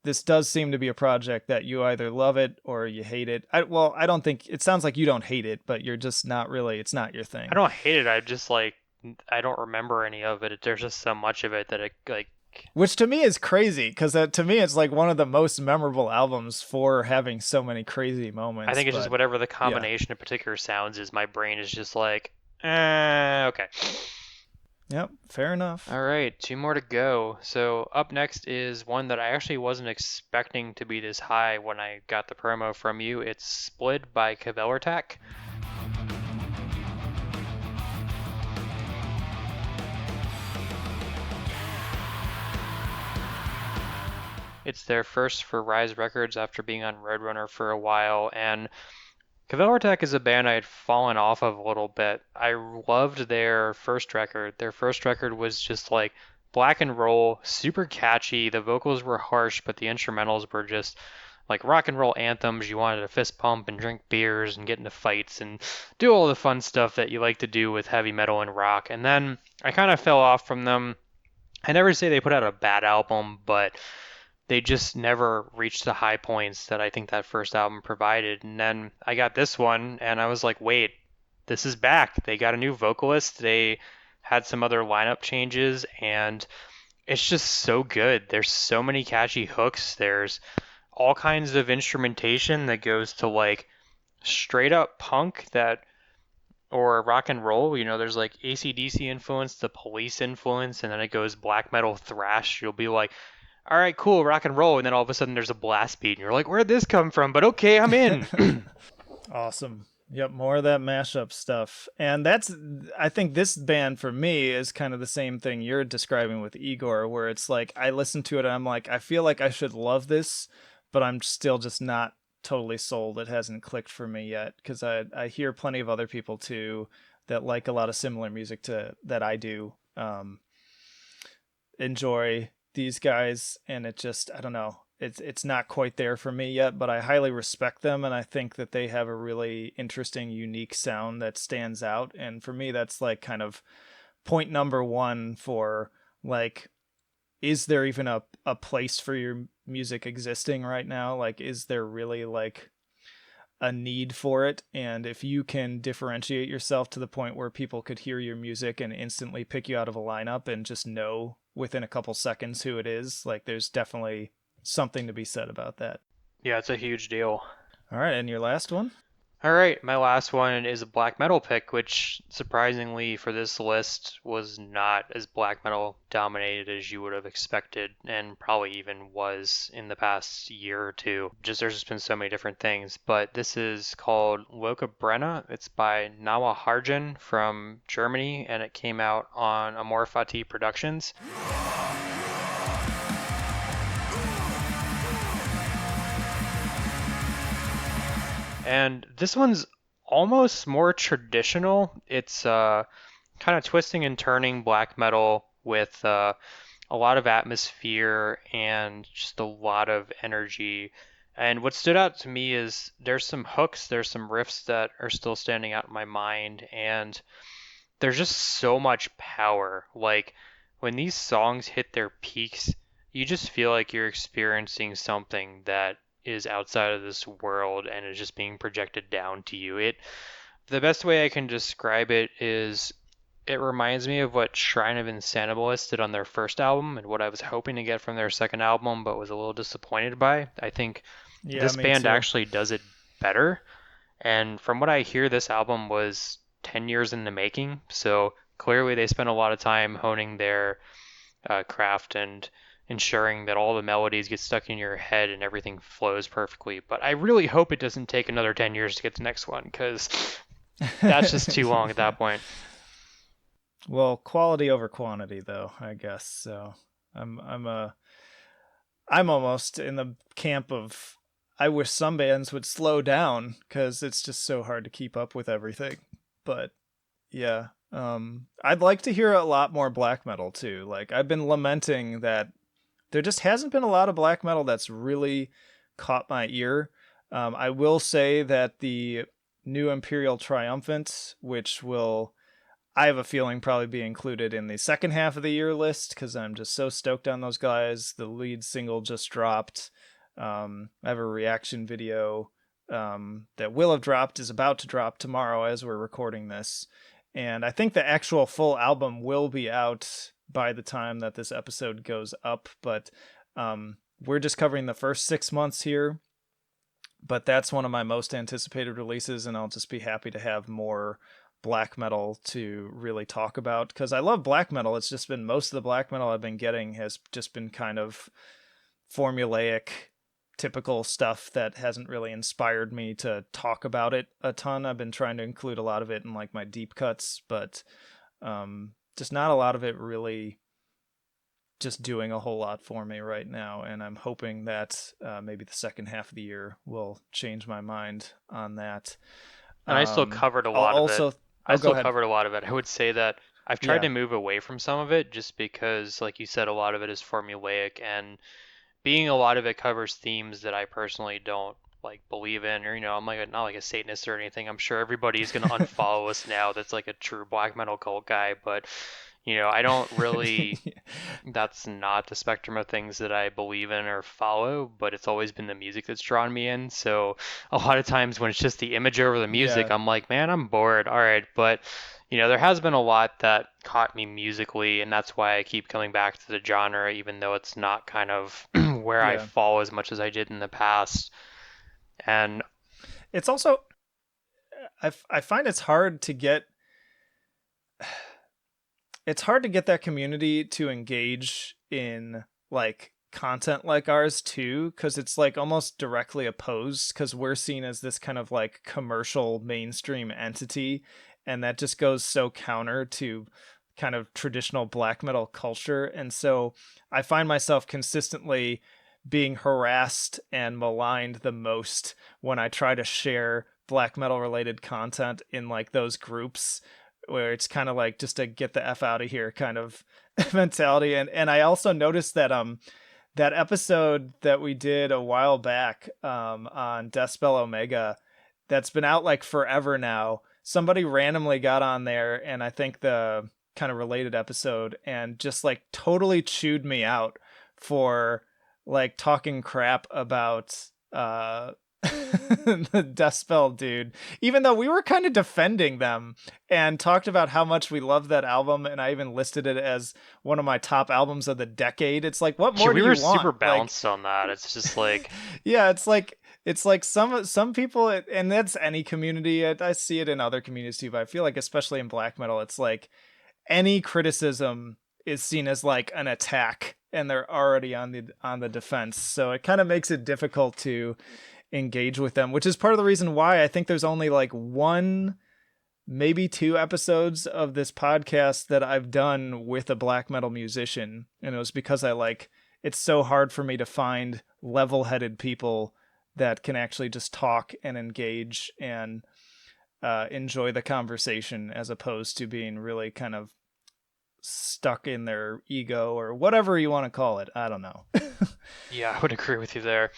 this does seem to be a project that you either love it or you hate it. I don't think it sounds like you don't hate it, but you're just not really. It's not your thing. I don't hate it. I don't remember any of it. There's just so much of it that it like. Which to me is crazy, because to me it's like one of the most memorable albums for having so many crazy moments. I think it's just whatever the combination of particular sounds is. My brain is just like, okay. Yep, fair enough. All right, 2 more to go. So up next is one that I actually wasn't expecting to be this high when I got the promo from you. It's Split by Kvelertak. It's their first for Rise Records after being on Roadrunner for a while, and Cavalry is a band I had fallen off of a little bit. I loved their first record. Their first record was just like black and roll, super catchy. The vocals were harsh, but the instrumentals were just like rock and roll anthems. You wanted to fist pump and drink beers and get into fights and do all the fun stuff that you like to do with heavy metal and rock. And then I kind of fell off from them. I never say they put out a bad album, but they just never reached the high points that I think that first album provided. And then I got this one and I was like, wait, this is back. They got a new vocalist. They had some other lineup changes and it's just so good. There's so many catchy hooks. There's all kinds of instrumentation that goes to like straight up punk that or rock and roll. There's like AC/DC influence, the Police influence, and then it goes black metal thrash. You'll be like, all right, cool, rock and roll, and then all of a sudden there's a blast beat, and you're like, where'd this come from? But okay, I'm in. Awesome. Yep, more of that mashup stuff. And I think this band for me is kind of the same thing you're describing with Igor, where it's like I listen to it and I'm like, I feel like I should love this, but I'm still just not totally sold. It hasn't clicked for me yet because I hear plenty of other people too that like a lot of similar music to that I do. Enjoy these guys, and it just, I don't know, it's not quite there for me yet, but I highly respect them, and I think that they have a really interesting, unique sound that stands out. And for me, that's like kind of point number one for like, is there even a place for your music existing right now? Like, is there really like a need for it? And if you can differentiate yourself to the point where people could hear your music and instantly pick you out of a lineup and just know within a couple seconds who it is, like there's definitely something to be said about that. Yeah, it's a huge deal. All right, and your last one? All right, my last one is a black metal pick, which surprisingly for this list was not as black metal dominated as you would have expected, and probably even was in the past year or two. There's just been so many different things, but this is called Loka Brenna. It's by Nawa Harjan from Germany, and it came out on Amor Fati Productions. And this one's almost more traditional. It's kind of twisting and turning black metal with a lot of atmosphere and just a lot of energy. And what stood out to me is there's some hooks, there's some riffs that are still standing out in my mind, and there's just so much power. Like when these songs hit their peaks, you just feel like you're experiencing something that is outside of this world and is just being projected down to you. The best way I can describe it is it reminds me of what Shrine of Insanibalist did on their first album and what I was hoping to get from their second album but was a little disappointed by. I think Yeah, this me band too. actually does it better. And from what I hear, this album was 10 years in the making. So clearly they spent a lot of time honing their craft and ensuring that all the melodies get stuck in your head and everything flows perfectly. But I really hope it doesn't take another 10 years to get to the next one because that's just too long at that point. Well, quality over quantity though, I guess. So I'm I'm almost in the camp of I wish some bands would slow down because it's just so hard to keep up with everything. But yeah, I'd like to hear a lot more black metal too. Like I've been lamenting that there just hasn't been a lot of black metal that's really caught my ear. I will say that the new Imperial Triumphant, which will I have a feeling probably be included in the second half of the year list because I'm just so stoked on those guys. The lead single just dropped. I have a reaction video that will have dropped, is about to drop tomorrow as we're recording this. And I think the actual full album will be out by the time that this episode goes up. But we're just covering the first 6 months here. But that's one of my most anticipated releases, and I'll just be happy to have more black metal to really talk about because I love black metal. It's just been most of the black metal I've been getting has just been kind of formulaic, typical stuff that hasn't really inspired me to talk about it a ton. I've been trying to include a lot of it in like my deep cuts, but just not a lot of it really just doing a whole lot for me right now, and I'm hoping that maybe the second half of the year will change my mind on that. And I still covered a I'll lot of it. also, oh, go ahead. I would say that I've tried Yeah, to move away from some of it just because, like you said, a lot of it is formulaic, and being a lot of it covers themes that I personally don't like believe in, or I'm like not like a Satanist or anything. I'm sure everybody's gonna unfollow us now that's like a true black metal cult guy, but I don't really. That's not the spectrum of things that I believe in or follow, but it's always been the music that's drawn me in. So a lot of times when it's just the image over the music, yeah, I'm like, man, I'm bored. All right, but there has been a lot that caught me musically, and that's why I keep coming back to the genre, even though it's not kind of where I yeah. fall as much as I did in the past. And It's also, I find it's hard to get that community to engage in like content like ours too, because it's like almost directly opposed, because we're seen as this kind of like commercial mainstream entity, and that just goes so counter to kind of traditional black metal culture. And so I find myself consistently being harassed and maligned the most when I try to share black metal related content in like those groups, where it's kind of like just a get the F out of here kind of mentality. And I also noticed that that episode that we did a while back on Deathspell Omega, that's been out like forever now. Somebody randomly got on there, and I think the kind of related episode, and just like totally chewed me out for like talking crap about the Deathspell dude, even though we were kind of defending them and talked about how much we love that album, and I even listed it as one of my top albums of the decade. It's like, what yeah, more do we you were want? super Like, balanced on that. It's just like, yeah, it's like some people, and that's any community. I see it in other communities too, but I feel like especially in black metal, it's like any criticism is seen as like an attack, and they're already on the defense. So it kind of makes it difficult to engage with them, which is part of the reason why I think there's only like one, maybe two episodes of this podcast that I've done with a black metal musician. And it was because it's so hard for me to find level-headed people that can actually just talk and engage and enjoy the conversation, as opposed to being really kind of stuck in their ego or whatever you want to call it. I don't know. yeah, I would agree with you there.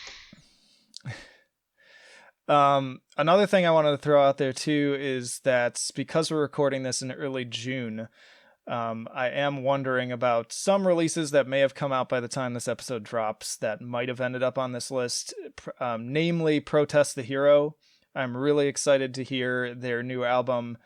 Another thing I wanted to throw out there too is that because we're recording this in early June, I am wondering about some releases that may have come out by the time this episode drops that might have ended up on this list, namely Protest the Hero. I'm really excited to hear their new album,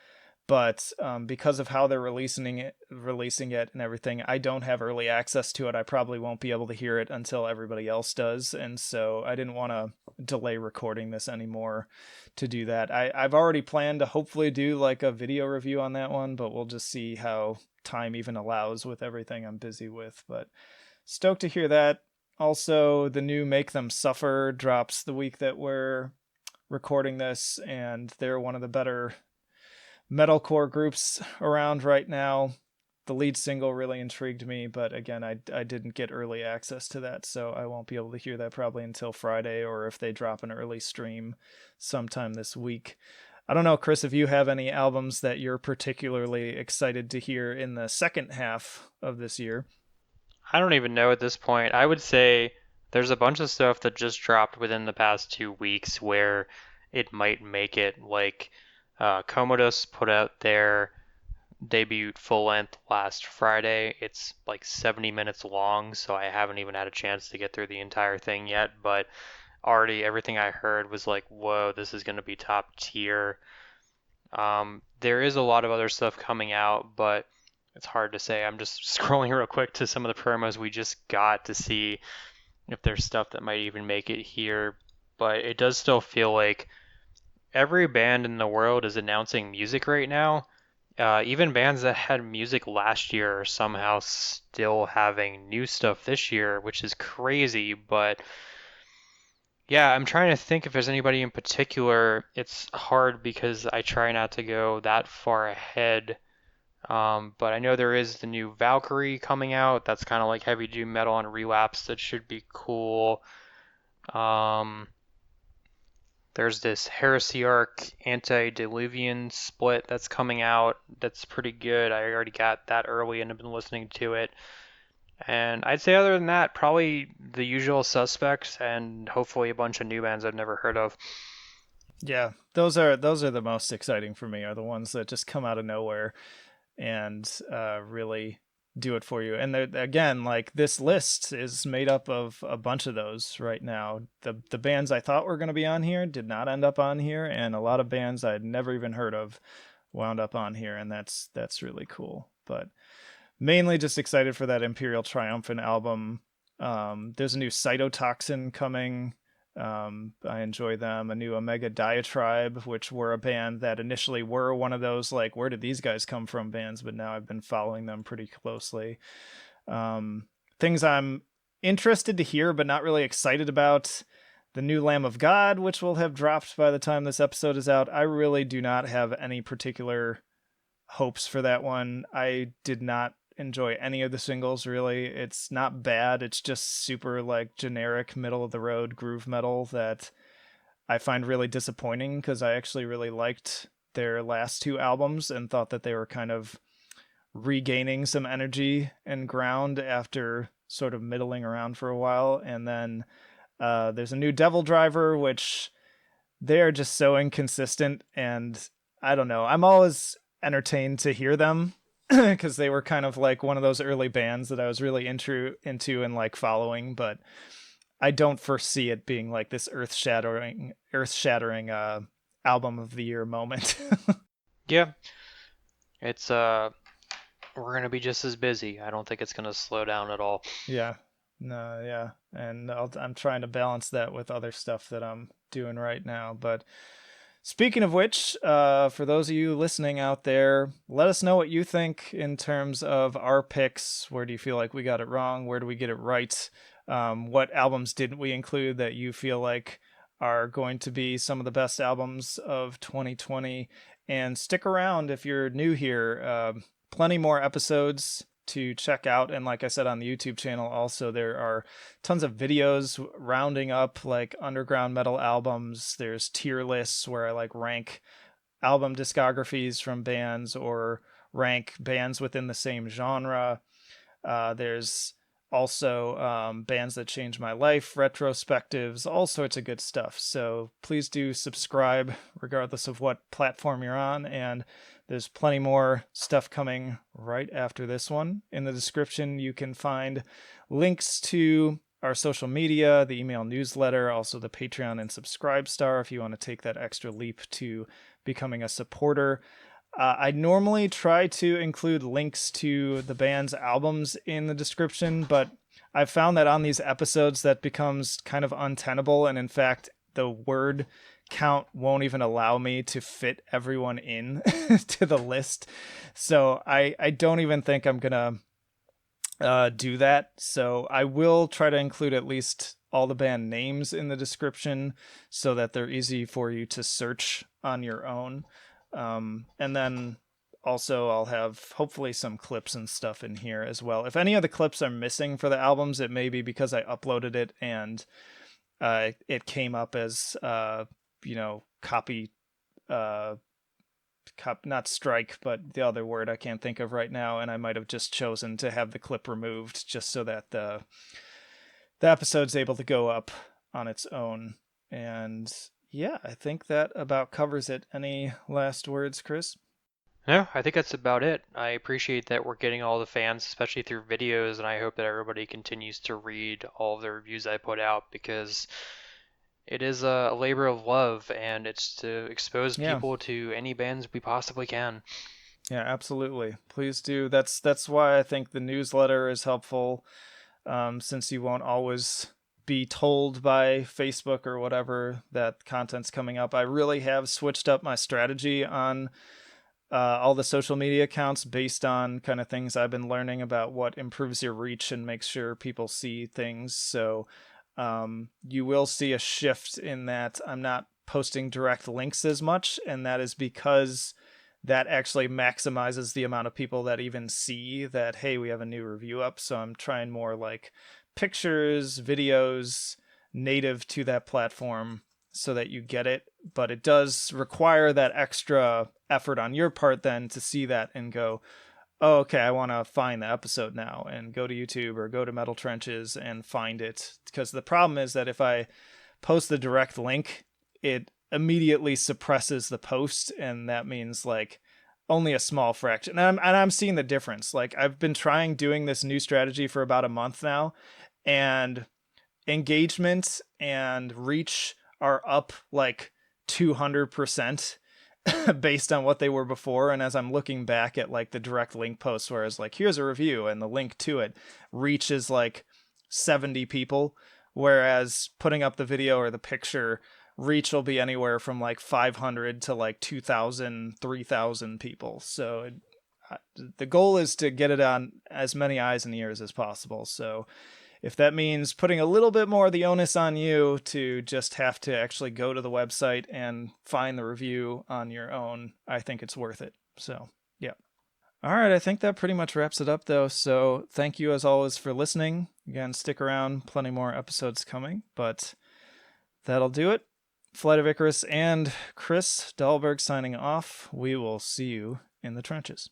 but because of how they're releasing it and everything, I don't have early access to it. I probably won't be able to hear it until everybody else does, and so I didn't want to delay recording this anymore to do that. I've already planned to hopefully do like a video review on that one, but we'll just see how time even allows with everything I'm busy with. But stoked to hear that. Also, the new Make Them Suffer drops the week that we're recording this, and they're one of the better metalcore groups around right now. The lead single really intrigued me, but again, I didn't get early access to that, so I won't be able to hear that probably until Friday, or if they drop an early stream sometime this week. I don't know, Chris, if you have any albums that you're particularly excited to hear in the second half of this year. I don't even know at this point. I would say there's a bunch of stuff that just dropped within the past 2 weeks where it might make it. Like Commodus put out their debut full length last Friday. It's like 70 minutes long, so I haven't even had a chance to get through the entire thing yet. But already everything I heard was like, whoa, this is going to be top tier. There is a lot of other stuff coming out, but it's hard to say. I'm just scrolling real quick to some of the promos we just got to see if there's stuff that might even make it here. But it does still feel like every band in the world is announcing music right now. Even bands that had music last year are somehow still having new stuff this year, which is crazy. But yeah, I'm trying to think if there's anybody in particular. It's hard because I try not to go that far ahead But I know there is the new Valkyrie coming out. That's kind of like heavy doom metal on Relapse. That should be cool. Um, there's this Heresiarch Antediluvian split that's coming out. That's pretty good. I already got that early and have been listening to it. And I'd say other than that, probably the usual suspects and hopefully a bunch of new bands I've never heard of. Yeah, those are the most exciting for me. Are the ones that just come out of nowhere and really do it for you. And again, like this list is made up of a bunch of those right now. The bands I thought were going to be on here did not end up on here, and a lot of bands I'd never even heard of wound up on here, and that's really cool. But mainly just excited for that Imperial Triumphant album. There's a new Cytotoxin coming. I enjoy them. A new Omega Diatribe, which were a band that initially were one of those like, where did these guys come from bands, but now I've been following them pretty closely. Things I'm interested to hear, but not really excited about. The new Lamb of God, which will have dropped by the time this episode is out. I really do not have any particular hopes for that one. I did not enjoy any of the singles really. It's not bad. It's just super like generic middle of the road groove metal that I find really disappointing because I actually really liked their last two albums and thought that they were kind of regaining some energy and ground after sort of middling around for a while. And then there's a new Devil Driver, which they are just so inconsistent, and I don't know. I'm always entertained to hear them because they were kind of like one of those early bands that I was really into and like following, but I don't foresee it being like this earth-shattering album of the year moment. Yeah, it's we're gonna be just as busy. I don't think it's gonna slow down at all. Yeah. No, yeah. And I'm trying to balance that with other stuff that I'm doing right now, but speaking of which, for those of you listening out there, let us know what you think in terms of our picks. Where do you feel like we got it wrong? Where do we get it right? What albums didn't we include that you feel like are going to be some of the best albums of 2020? And stick around if you're new here. Plenty more episodes to check out, and like I said on the YouTube channel also, there are tons of videos rounding up like underground metal albums. There's tier lists where I like rank album discographies from bands or rank bands within the same genre. There's also bands that changed my life, retrospectives, all sorts of good stuff. So please do subscribe regardless of what platform you're on, and there's plenty more stuff coming right after this one. In the description, you can find links to our social media, the email newsletter, also the Patreon and Subscribe Star if you want to take that extra leap to becoming a supporter. I normally try to include links to the band's albums in the description, but I've found that on these episodes that becomes kind of untenable, and in fact, the word count won't even allow me to fit everyone in to the list. So I don't even think I'm gonna do that. So I will try to include at least all the band names in the description so that they're easy for you to search on your own. And then also I'll have hopefully some clips and stuff in here as well. If any of the clips are missing for the albums, it may be because I uploaded it and it came up as copy, not strike, but the other word I can't think of right now, and I might have just chosen to have the clip removed just so that the episode's able to go up on its own. And yeah, I think that about covers it. Any last words, Chris? No, I think that's about it. I appreciate that we're getting all the fans, especially through videos, and I hope that everybody continues to read all of the reviews I put out because it is a labor of love and it's to expose Yeah. people to any bands we possibly can. Yeah, absolutely. Please do. That's why I think the newsletter is helpful, since you won't always be told by Facebook or whatever that content's coming up. I really have switched up my strategy on all the social media accounts based on kind of things I've been learning about what improves your reach and makes sure people see things. So you will see a shift in that I'm not posting direct links as much, and that is because that actually maximizes the amount of people that even see that, hey, we have a new review up. So I'm trying more like pictures, videos native to that platform so that you get it. But it does require that extra effort on your part then to see that and go, oh, okay, I want to find the episode now, and go to YouTube or go to Metal Trenches and find it. Because the problem is that if I post the direct link, it immediately suppresses the post, and that means like only a small fraction. And I'm seeing the difference. Like, I've been doing this new strategy for about a month now, and engagement and reach are up like 200% based on what they were before. And as I'm looking back at like the direct link posts where it's like, here's a review and the link to it, reach is like 70 people, whereas putting up the video or the picture, reach will be anywhere from like 500 to like 2,000, 3,000 people. So the goal is to get it on as many eyes and ears as possible. So if that means putting a little bit more of the onus on you to just have to actually go to the website and find the review on your own, I think it's worth it. So, yeah. All right, I think that pretty much wraps it up, though. So thank you, as always, for listening. Again, stick around. Plenty more episodes coming, but that'll do it. Flight of Icarus and Chris Dahlberg signing off. We will see you in the trenches.